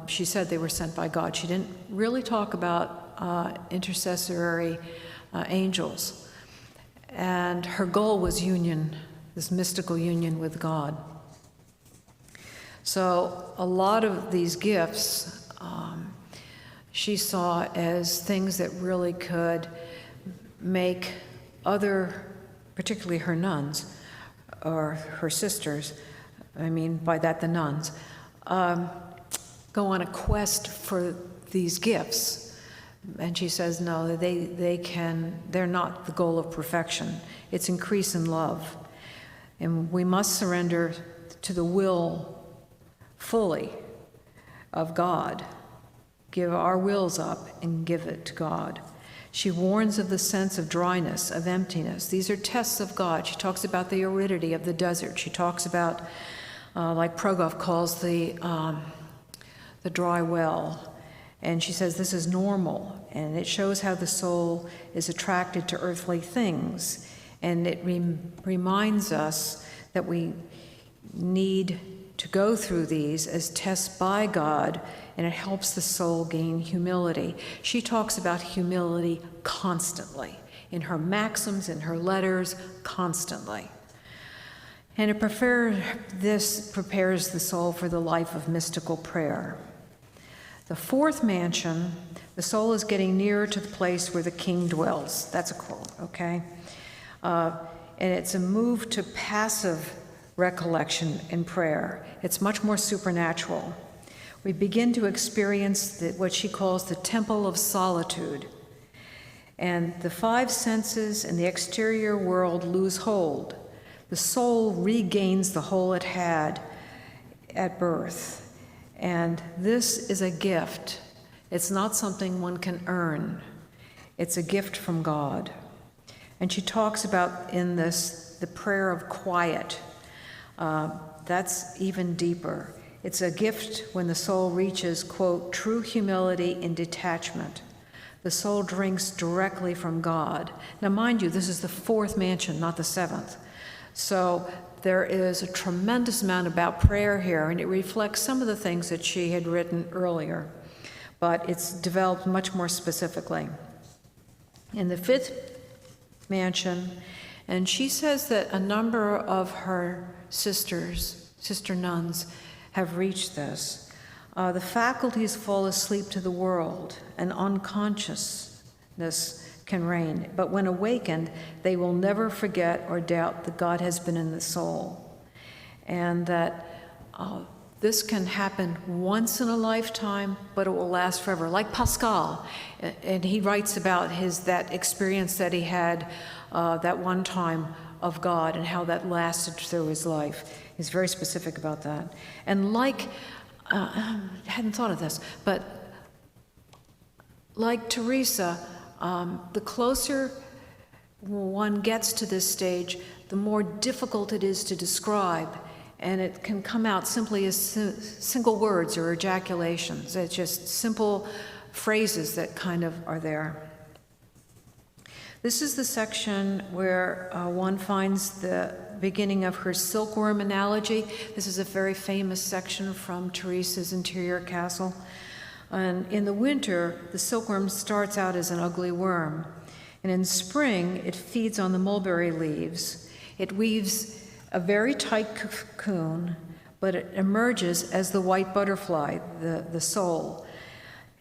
She said they were sent by God. She didn't really talk about intercessory angels. And her goal was union, this mystical union with God. So a lot of these gifts she saw as things that really could make other, particularly her nuns, or her sisters, I mean by that the nuns, go on a quest for these gifts. And she says, no, they're not the goal of perfection. It's increase in love. And we must surrender to the will fully of God. Give our wills up and give it to God. She warns of the sense of dryness, of emptiness. These are tests of God. She talks about the aridity of the desert. She talks about, like Prokofiev calls the dry well. And she says this is normal, and it shows how the soul is attracted to earthly things. And it reminds us that we need to go through these as tests by God, and it helps the soul gain humility. She talks about humility constantly, in her maxims, in her letters, constantly. And this prepares the soul for the life of mystical prayer. The fourth mansion, the soul is getting nearer to the place where the king dwells. That's a quote, okay? And it's a move to passive recollection in prayer. It's much more supernatural. We begin to experience what she calls the temple of solitude. And the five senses and the exterior world lose hold. The soul regains the whole it had at birth. And this is a gift. It's not something one can earn. It's a gift from God. And she talks about in this the prayer of quiet. That's even deeper. It's a gift when the soul reaches, quote, true humility in detachment. The soul drinks directly from God. Now, mind you, this is the fourth mansion, not the seventh. So there is a tremendous amount about prayer here, and it reflects some of the things that she had written earlier, but it's developed much more specifically. In the fifth mansion, and she says that a number of her sister nuns, have reached this. The faculties fall asleep to the world, and unconsciousness can reign. But when awakened, they will never forget or doubt that God has been in the soul. And that this can happen once in a lifetime, but it will last forever. Like Pascal, and he writes about that experience that he had that one time of God and how that lasted through his life. He's very specific about that. And I hadn't thought of this, but like Teresa, the closer one gets to this stage, the more difficult it is to describe, and it can come out simply as single words or ejaculations. It's just simple phrases that kind of are there. This is the section where one finds the beginning of her silkworm analogy. This is a very famous section from Teresa's interior castle. And in the winter, the silkworm starts out as an ugly worm. And in spring, it feeds on the mulberry leaves. It weaves a very tight cocoon, but it emerges as the white butterfly, the soul.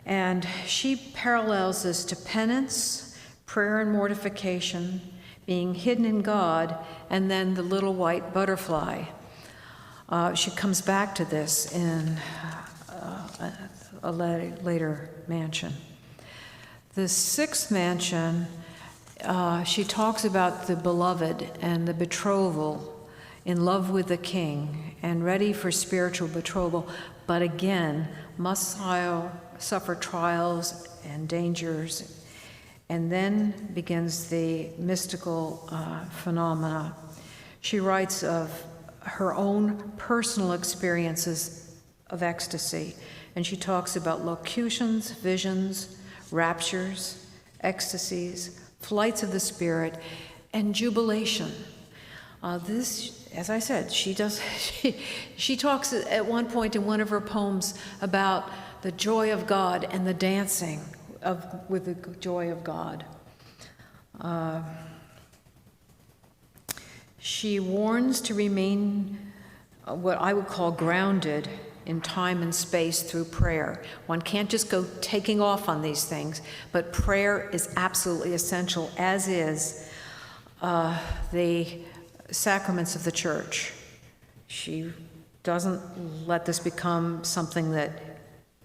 And she parallels this to penance, prayer and mortification, being hidden in God, and then the little white butterfly. She comes back to this in a later mansion. The sixth mansion, she talks about the beloved and the betrothal, in love with the king and ready for spiritual betrothal, but again, must suffer trials and dangers. And then begins the mystical phenomena. She writes of her own personal experiences of ecstasy, and she talks about locutions, visions, raptures, ecstasies, flights of the spirit, and jubilation. This, as I said, she talks at one point in one of her poems about the joy of God and the dancing with the joy of God. She warns to remain what I would call grounded in time and space through prayer. One can't just go taking off on these things, but prayer is absolutely essential, as is the sacraments of the church. She doesn't let this become something that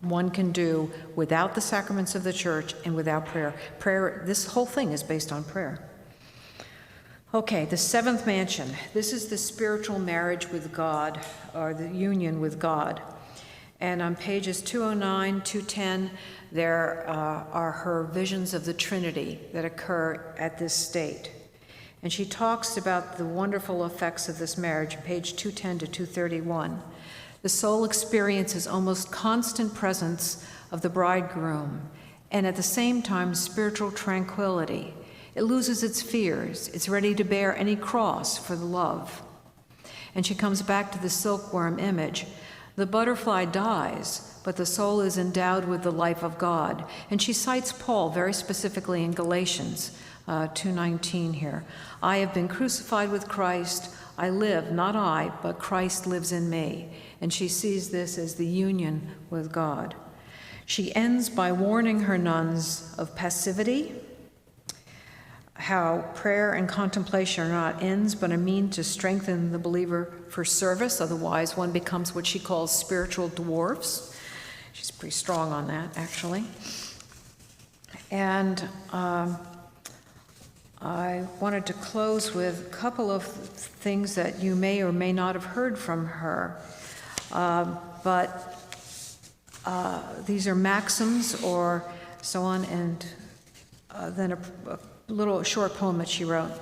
one can do without the sacraments of the church and without prayer. Prayer, this whole thing is based on prayer. Okay, the seventh mansion. This is the spiritual marriage with God, or the union with God. And on pages 209, 210, there are her visions of the Trinity that occur at this state. And she talks about the wonderful effects of this marriage, page 210 to 231. The soul experiences almost constant presence of the bridegroom, and at the same time, spiritual tranquility. It loses its fears. It's ready to bear any cross for the love. And she comes back to the silkworm image. The butterfly dies, but the soul is endowed with the life of God. And she cites Paul very specifically in Galatians 2:19 here. I have been crucified with Christ. I live, not I, but Christ lives in me. And she sees this as the union with God. She ends by warning her nuns of passivity, how prayer and contemplation are not ends, but a means to strengthen the believer for service. Otherwise, one becomes what she calls spiritual dwarfs. She's pretty strong on that, actually. And I wanted to close with a couple of things that you may or may not have heard from her. But these are maxims or so on, and then a little short poem that she wrote.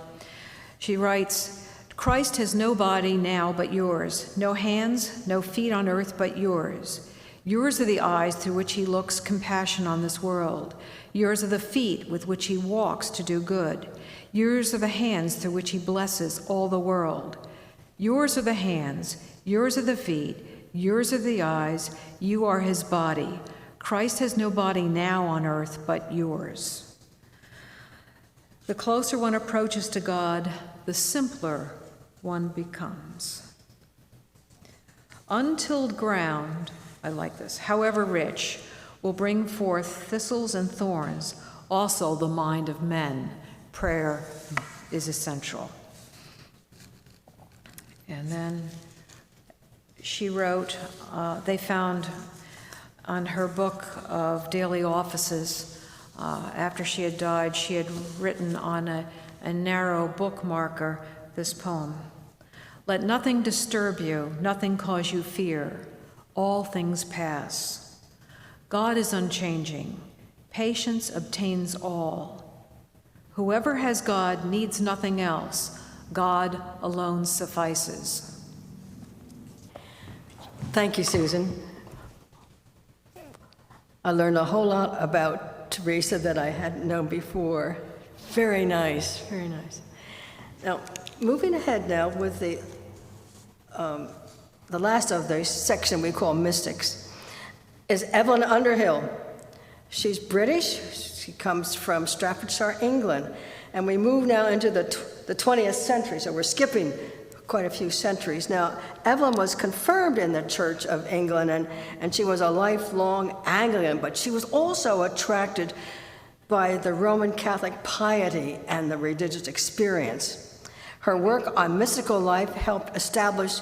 She writes, Christ has no body now but yours, no hands, no feet on earth but yours. Yours are the eyes through which he looks compassion on this world. Yours are the feet with which he walks to do good. Yours are the hands through which he blesses all the world. Yours are the hands, yours are the feet, yours are the eyes, you are his body. Christ has no body now on earth but yours. The closer one approaches to God, the simpler one becomes. Untilled ground, I like this, however rich, will bring forth thistles and thorns, also the mind of men. Prayer is essential. And then she wrote, they found on her book of daily offices, after she had died, she had written on a narrow bookmarker this poem. Let nothing disturb you, nothing cause you fear. All things pass. God is unchanging. Patience obtains all. Whoever has God needs nothing else. God alone suffices. Thank you, Susan. I learned a whole lot about Teresa that I hadn't known before. Very nice, very nice. Now, moving ahead now with the last of the section we call mystics is Evelyn Underhill. She's British. She comes from Staffordshire, England. And we move now into the 20th century, so we're skipping quite a few centuries. Now, Evelyn was confirmed in the Church of England, and she was a lifelong Anglican, but she was also attracted by the Roman Catholic piety and the religious experience. Her work on mystical life helped establish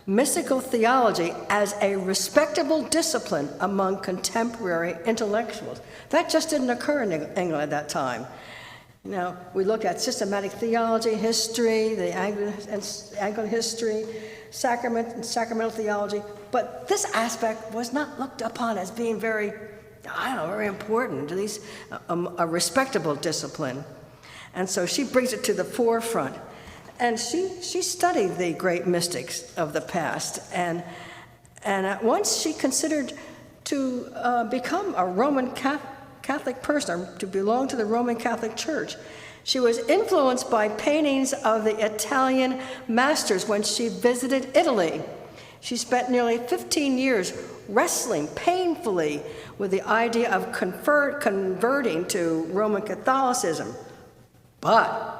mystical theology as a respectable discipline among contemporary intellectuals. That just didn't occur in England at that time. You know, we look at systematic theology, history, the Anglican history, sacramental theology, but this aspect was not looked upon as being very important, at least a respectable discipline. And so she brings it to the forefront. And she studied the great mystics of the past, and at once she considered to become a Roman Catholic person, or to belong to the Roman Catholic Church. She was influenced by paintings of the Italian masters when she visited Italy. She spent nearly 15 years wrestling painfully with the idea of converting to Roman Catholicism. But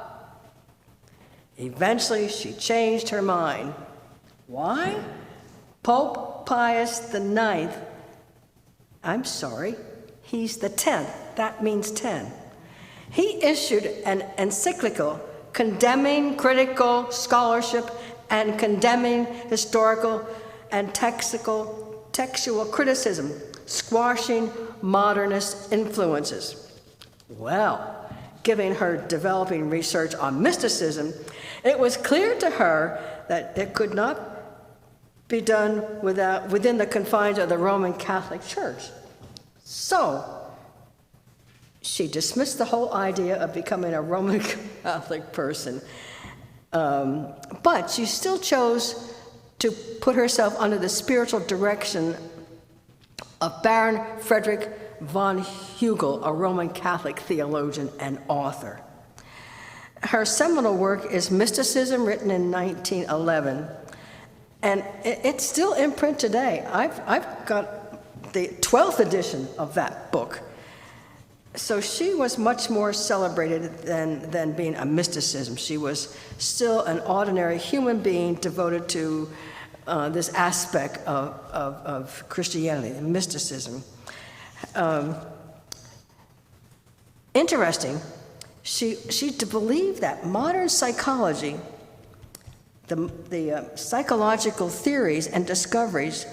eventually, she changed her mind. Why? Pope Pius IX, he's the 10th. That means 10. He issued an encyclical condemning critical scholarship and condemning historical and textual criticism, squashing modernist influences. Well, given her developing research on mysticism, it was clear to her that it could not be done within the confines of the Roman Catholic Church. So, she dismissed the whole idea of becoming a Roman Catholic person. But she still chose to put herself under the spiritual direction of Baron Frederick von Hugel, a Roman Catholic theologian and author. Her seminal work is Mysticism, written in 1911, and it's still in print today. I've got the 12th edition of that book. So she was much more celebrated than being a mysticism. She was still an ordinary human being devoted to this aspect of Christianity, mysticism. Interesting, she believed that modern psychology, the psychological theories and discoveries,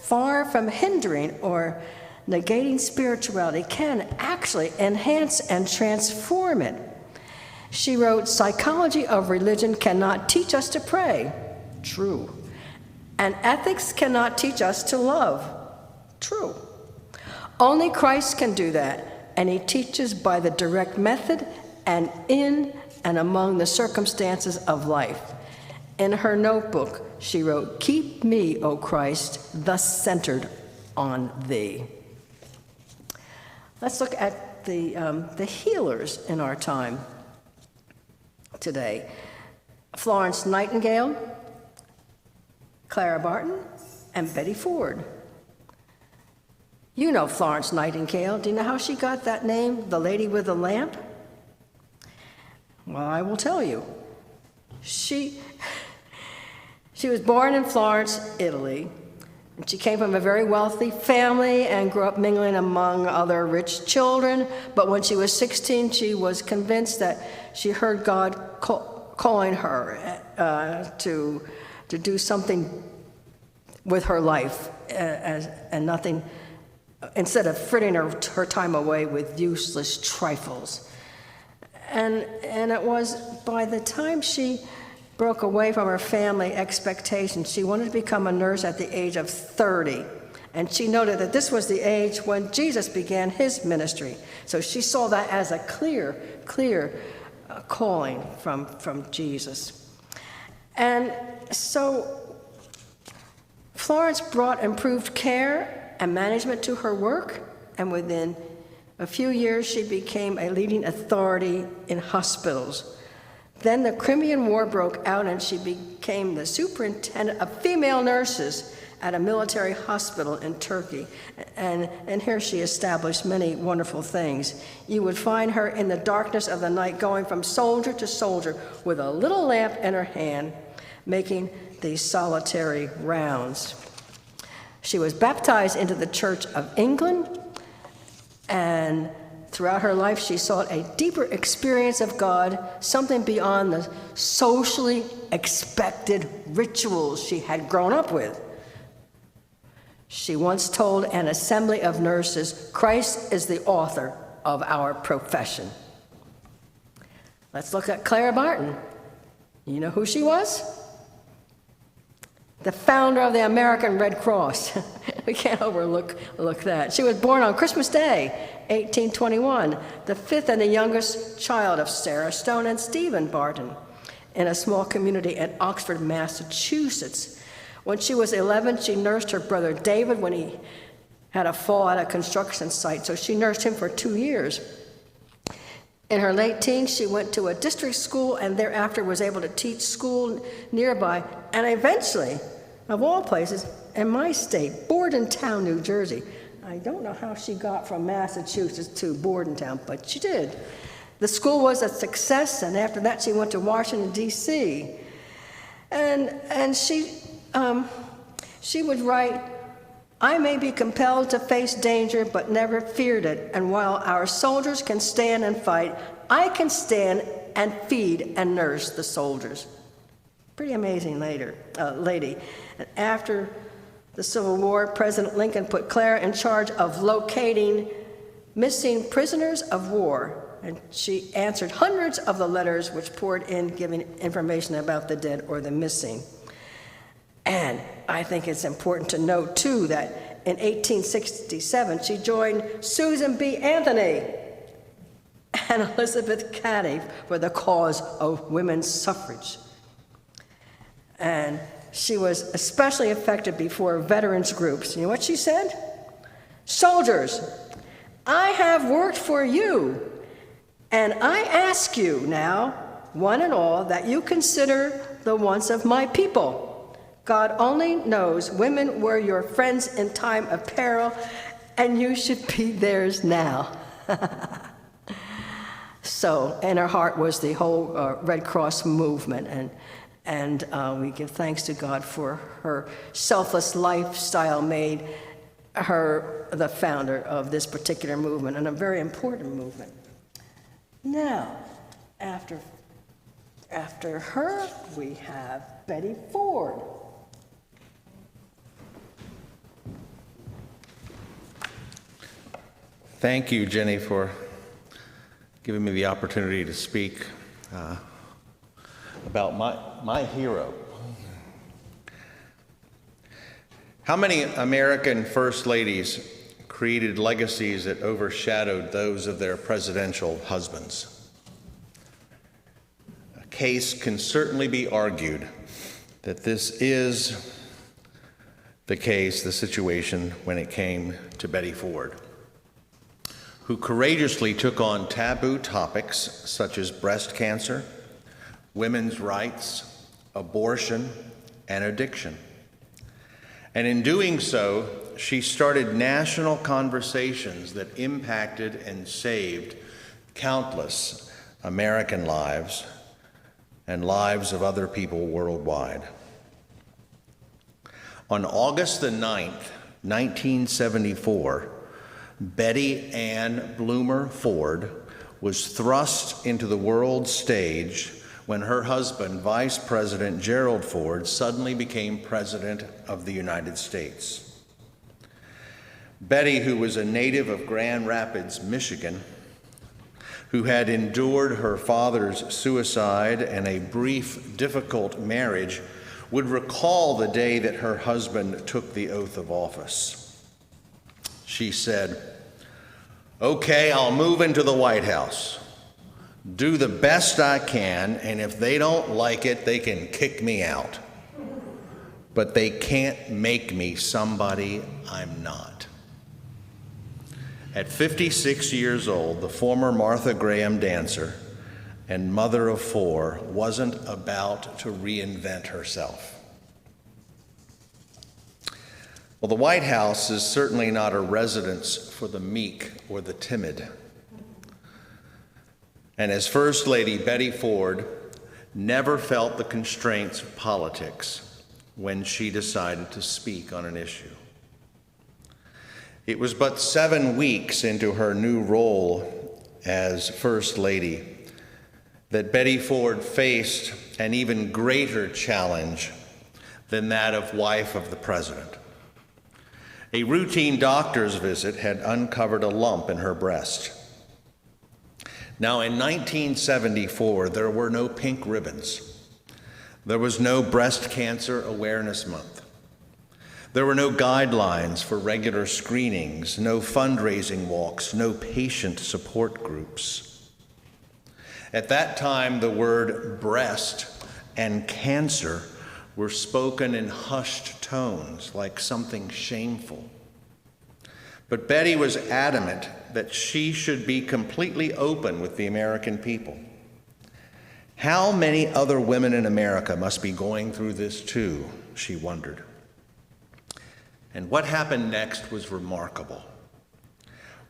far from hindering or negating spirituality, can actually enhance and transform it. She wrote, "Psychology of religion cannot teach us to pray." True. "And ethics cannot teach us to love." True. "Only Christ can do that, and he teaches by the direct method and in and among the circumstances of life." In her notebook, she wrote, "Keep me, O Christ, thus centered on thee." Let's look at the healers in our time today. Florence Nightingale, Clara Barton, and Betty Ford. You know Florence Nightingale. Do you know how she got that name, the lady with the lamp? Well, I will tell you. She was born in Florence, Italy. And she came from a very wealthy family and grew up mingling among other rich children. But when she was 16, she was convinced that she heard God calling her to do something with her life, and nothing, instead of frittering her time away with useless trifles. And it was by the time she broke away from her family expectations, she wanted to become a nurse at the age of 30. And she noted that this was the age when Jesus began his ministry. So she saw that as a clear calling from Jesus. And so Florence brought improved care and management to her work, and within a few years she became a leading authority in hospitals. Then the Crimean War broke out, and she became the superintendent of female nurses at a military hospital in Turkey. And here she established many wonderful things. You would find her in the darkness of the night going from soldier to soldier with a little lamp in her hand, making these solitary rounds. She was baptized into the Church of England, and throughout her life, she sought a deeper experience of God, something beyond the socially expected rituals she had grown up with. She once told an assembly of nurses, "Christ is the author of our profession." Let's look at Clara Barton. You know who she was? The founder of the American Red Cross. We can't overlook that. She was born on Christmas Day, 1821, the fifth and the youngest child of Sarah Stone and Stephen Barton, in a small community in Oxford, Massachusetts. When she was 11, she nursed her brother David when he had a fall at a construction site, so she nursed him for 2 years. In her late teens, she went to a district school and thereafter was able to teach school nearby, and eventually, of all places, in my state, Bordentown, New Jersey. I don't know how she got from Massachusetts to Bordentown, but she did. The school was a success, and after that, she went to Washington, D.C. And she would write, "I may be compelled to face danger, but never feared it. And while our soldiers can stand and fight, I can stand and feed and nurse the soldiers." Pretty amazing lady. And after the Civil War, President Lincoln put Clara in charge of locating missing prisoners of war. And she answered hundreds of the letters which poured in giving information about the dead or the missing. And I think it's important to note, too, that in 1867, she joined Susan B. Anthony and Elizabeth Cady for the cause of women's suffrage. And she was especially effective before veterans groups. You know what she said? "Soldiers, I have worked for you, and I ask you now, one and all, that you consider the wants of my people. God only knows women were your friends in time of peril, and you should be theirs now." So, in her heart was the whole Red Cross movement, and we give thanks to God for her selfless lifestyle made her the founder of this particular movement, and a very important movement. Now, after her, we have Betty Ford. Thank you, Jenny, for giving me the opportunity to speak about my hero. How many American first ladies created legacies that overshadowed those of their presidential husbands? A case can certainly be argued that this is the situation when it came to Betty Ford, who courageously took on taboo topics such as breast cancer, women's rights, abortion, and addiction. And in doing so, she started national conversations that impacted and saved countless American lives and lives of other people worldwide. On August the 9th, 1974, Betty Ann Bloomer Ford was thrust into the world stage when her husband, Vice President Gerald Ford, suddenly became President of the United States. Betty, who was a native of Grand Rapids, Michigan, who had endured her father's suicide and a brief, difficult marriage, would recall the day that her husband took the oath of office. She said, "Okay, I'll move into the White House, do the best I can, and if they don't like it, they can kick me out. But they can't make me somebody I'm not." At 56 years old, the former Martha Graham dancer and mother of four wasn't about to reinvent herself. Well, the White House is certainly not a residence for the meek or the timid. And as First Lady, Betty Ford never felt the constraints of politics when she decided to speak on an issue. It was but 7 weeks into her new role as First Lady that Betty Ford faced an even greater challenge than that of wife of the president. A routine doctor's visit had uncovered a lump in her breast. Now, in 1974, there were no pink ribbons. There was no Breast Cancer Awareness Month. There were no guidelines for regular screenings, no fundraising walks, no patient support groups. At that time, the word breast and cancer were spoken in hushed tones, like something shameful. But Betty was adamant that she should be completely open with the American people. How many other women in America must be going through this too, she wondered. And what happened next was remarkable.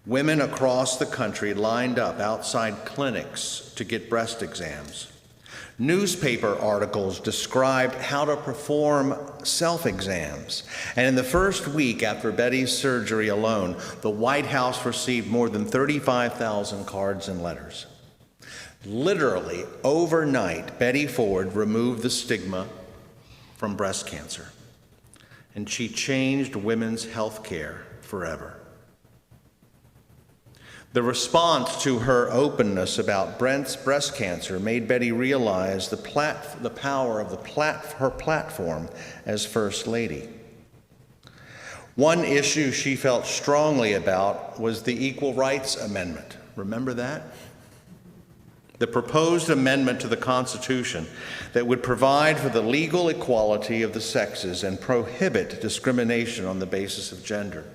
Women across the country lined up outside clinics to get breast exams. Newspaper articles described how to perform self-exams. And in the first week after Betty's surgery alone, the White House received more than 35,000 cards and letters. Literally, overnight, Betty Ford removed the stigma from breast cancer. And she changed women's health care forever. The response to her openness about breast cancer made Betty realize the power of her platform as First Lady. One issue she felt strongly about was the Equal Rights Amendment. Remember that? The proposed amendment to the Constitution that would provide for the legal equality of the sexes and prohibit discrimination on the basis of gender.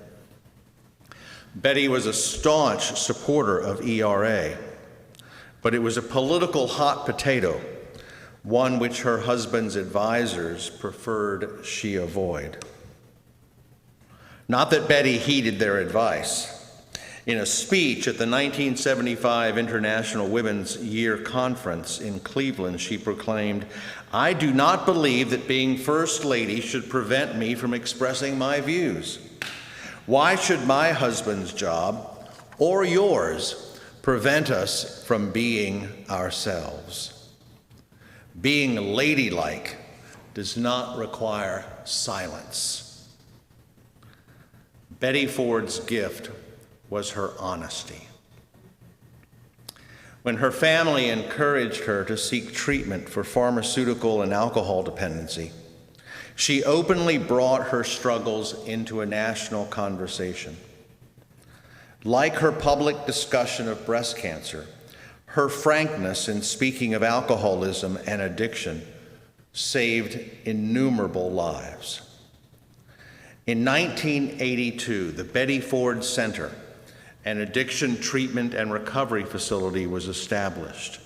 Betty was a staunch supporter of ERA, but it was a political hot potato, one which her husband's advisors preferred she avoid. Not that Betty heeded their advice. In a speech at the 1975 International Women's Year Conference in Cleveland, she proclaimed, "I do not believe that being First Lady should prevent me from expressing my views. Why should my husband's job, or yours, prevent us from being ourselves? Being ladylike does not require silence." Betty Ford's gift was her honesty. When her family encouraged her to seek treatment for pharmaceutical and alcohol dependency, she openly brought her struggles into a national conversation. Like her public discussion of breast cancer, her frankness in speaking of alcoholism and addiction saved innumerable lives. In 1982, the Betty Ford Center, an addiction treatment and recovery facility, was established.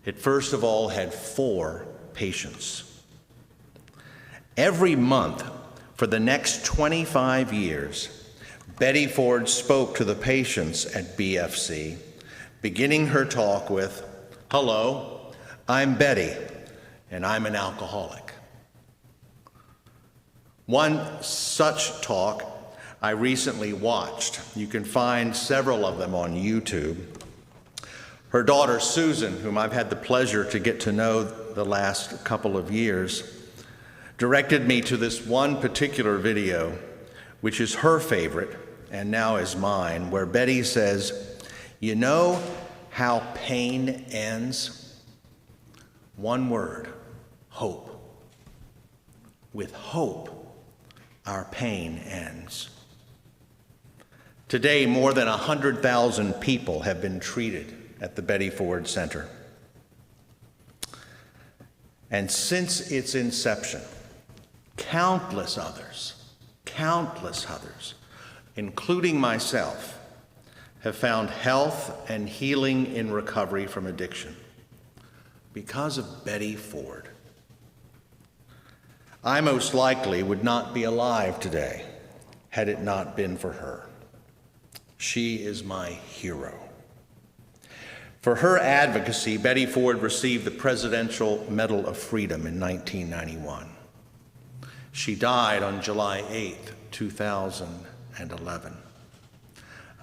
It first of all had 4 patients. Every month for the next 25 years, Betty Ford spoke to the patients at BFC, beginning her talk with, "Hello, I'm Betty, and I'm an alcoholic." One such talk I recently watched. You can find several of them on YouTube. Her daughter Susan, whom I've had the pleasure to get to know the last couple of years, directed me to this one particular video, which is her favorite and now is mine, where Betty says, "You know how pain ends? One word: hope. With hope, our pain ends." Today, more than 100,000 people have been treated at the Betty Ford Center. And since its inception, countless others, including myself, have found health and healing in recovery from addiction because of Betty Ford. I most likely would not be alive today had it not been for her. She is my hero. For her advocacy, Betty Ford received the Presidential Medal of Freedom in 1991. She died on July 8, 2011.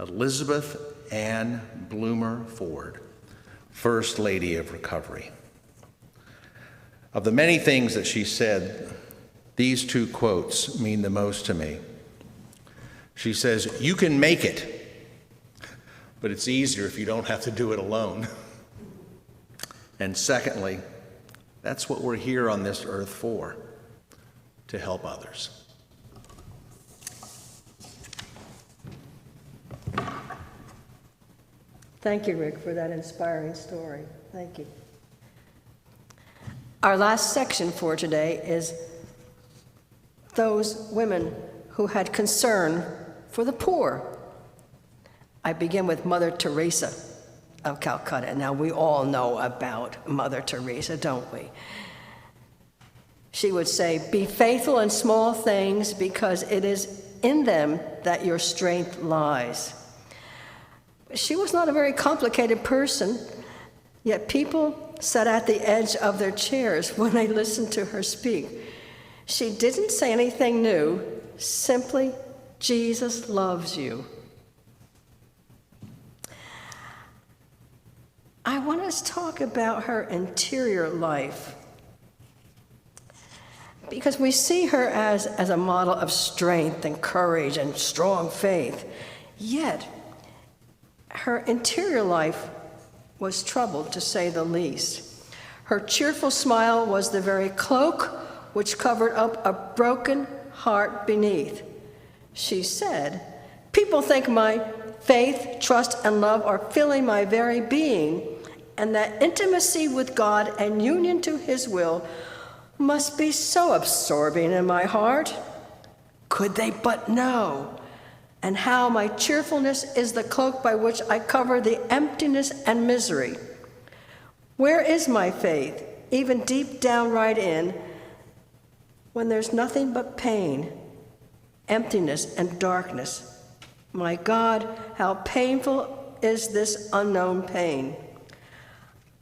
Elizabeth Ann Bloomer Ford, First Lady of Recovery. Of the many things that she said, these two quotes mean the most to me. She says, "You can make it, but it's easier if you don't have to do it alone." And secondly, that's what we're here on this earth for, to help others. Thank you, Rick, for that inspiring story. Thank you. Our last section for today is those women who had concern for the poor. I begin with Mother Teresa of Calcutta. Now, we all know about Mother Teresa, don't we? She would say, "Be faithful in small things, because it is in them that your strength lies." She was not a very complicated person, yet people sat at the edge of their chairs when they listened to her speak. She didn't say anything new, simply, "Jesus loves you." I want to talk about her interior life, because we see her as a model of strength and courage and strong faith. Yet, her interior life was troubled, to say the least. Her cheerful smile was the very cloak which covered up a broken heart beneath. She said, "People think my faith, trust, and love are filling my very being, and that intimacy with God and union to His will must be so absorbing in my heart. Could they but know, and how my cheerfulness is the cloak by which I cover the emptiness and misery. Where is my faith, even deep down right in, when there's nothing but pain, emptiness, and darkness? My God, how painful is this unknown pain.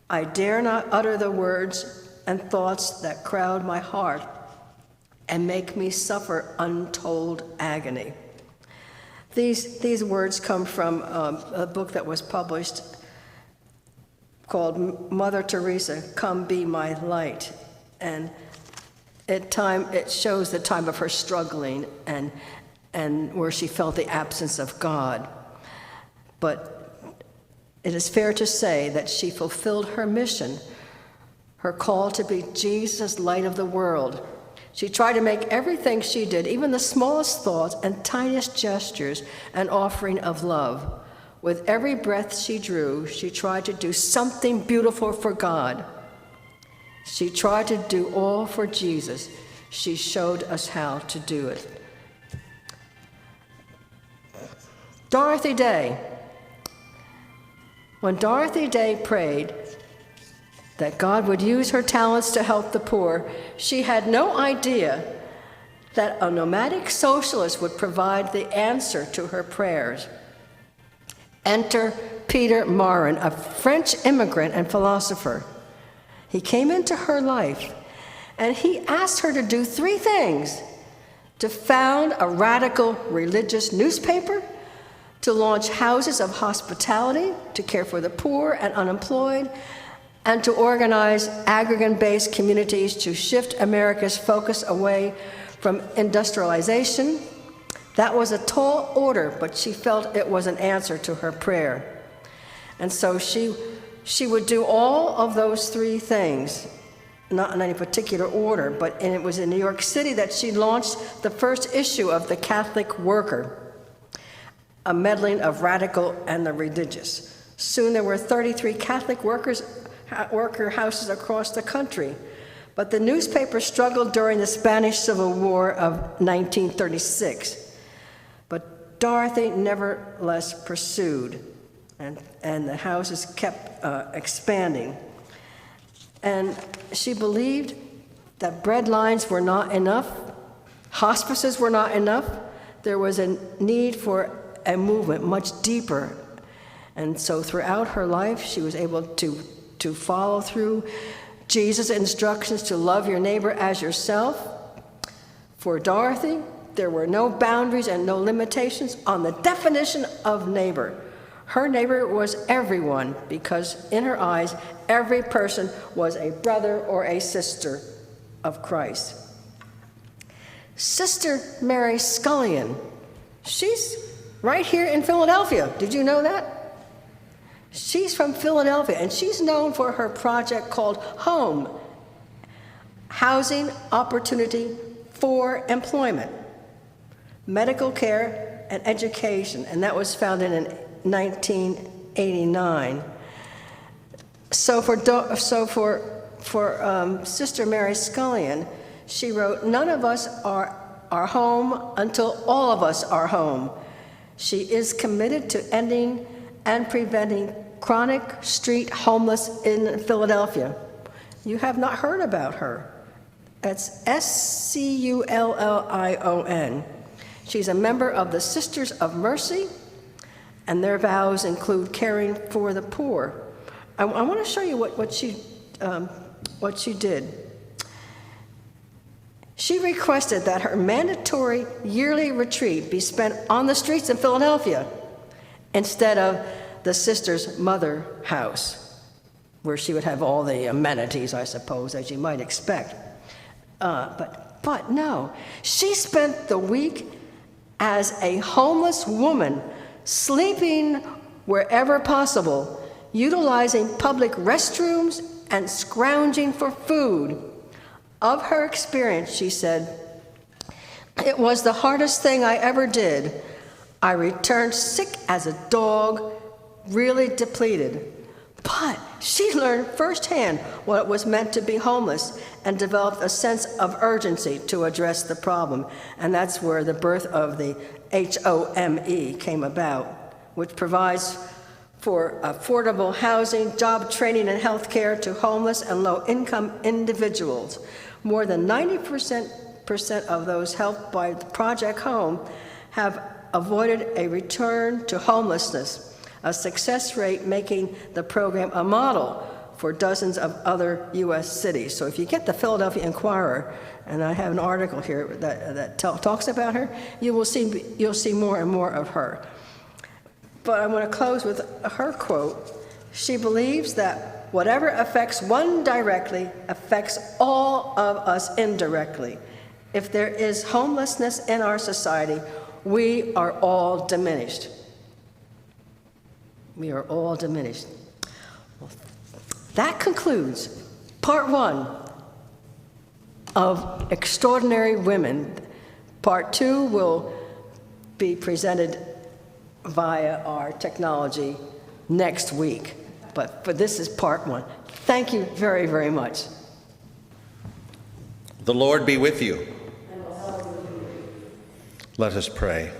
I dare not utter the words and thoughts that crowd my heart and make me suffer untold agony." These words come from a book that was published called Mother Teresa, Come Be My Light. And it shows the time of her struggling and where she felt the absence of God. But it is fair to say that she fulfilled her mission, her call to be Jesus' light of the world. She tried to make everything she did, even the smallest thoughts and tiniest gestures, an offering of love. With every breath she drew, she tried to do something beautiful for God. She tried to do all for Jesus. She showed us how to do it. Dorothy Day. When Dorothy Day prayed that God would use her talents to help the poor, she had no idea that a nomadic socialist would provide the answer to her prayers. Enter Peter Marin, a French immigrant and philosopher. He came into her life, and he asked her to do three things: to found a radical religious newspaper, to launch houses of hospitality to care for the poor and unemployed, and to organize aggregate-based communities to shift America's focus away from industrialization. That was a tall order, but she felt it was an answer to her prayer. And so she would do all of those three things, not in any particular order, and it was in New York City that she launched the first issue of the Catholic Worker, a meddling of radical and the religious. Soon there were 33 Catholic worker houses across the country. But the newspaper struggled during the Spanish Civil War of 1936. But Dorothy nevertheless pursued, and the houses kept expanding. And she believed that bread lines were not enough, hospices were not enough. There was a need for a movement much deeper. And so throughout her life, she was able to follow through Jesus' instructions to love your neighbor as yourself. For Dorothy, there were no boundaries and no limitations on the definition of neighbor. Her neighbor was everyone, because in her eyes, every person was a brother or a sister of Christ. Sister Mary Scullion, she's right here in Philadelphia. Did you know that? She's from Philadelphia, and she's known for her project called HOME, Housing Opportunity for Employment, Medical Care and Education, and that was founded in 1989. So for Sister Mary Scullion, she wrote, "None of us are home until all of us are home." She is committed to ending and preventing chronic street homeless in Philadelphia. You have not heard about her. That's Scullion. She's a member of the Sisters of Mercy, and their vows include caring for the poor. I want to show you what she did. She requested that her mandatory yearly retreat be spent on the streets of Philadelphia instead of the Sisters' mother house, where she would have all the amenities, I suppose, as you might expect. But no, she spent the week as a homeless woman, sleeping wherever possible, utilizing public restrooms and scrounging for food. Of her experience, she said, "It was the hardest thing I ever did. I returned sick as a dog, really depleted. But she learned firsthand what it was meant to be homeless and developed a sense of urgency to address the problem." And that's where the birth of the HOME came about, which provides for affordable housing, job training, and health care to homeless and low-income individuals. More than 90% of those helped by Project Home have avoided a return to homelessness, a success rate making the program a model for dozens of other U.S. cities. So if you get the Philadelphia Inquirer, and I have an article here that talks about her, you'll see more and more of her. But I want to close with her quote. She believes that whatever affects one directly affects all of us indirectly. If there is homelessness in our society, we are all diminished. We are all diminished. Well, that concludes part one of Extraordinary Women. Part two will be presented via our technology next week. But this is part one. Thank you very, very much. The Lord be with you. Let us pray.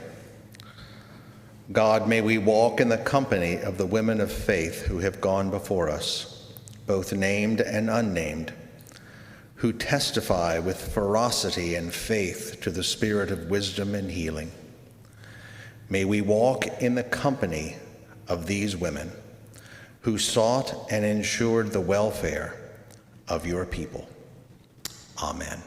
God, may we walk in the company of the women of faith who have gone before us, both named and unnamed, who testify with ferocity and faith to the spirit of wisdom and healing. May we walk in the company of these women who sought and ensured the welfare of your people. Amen.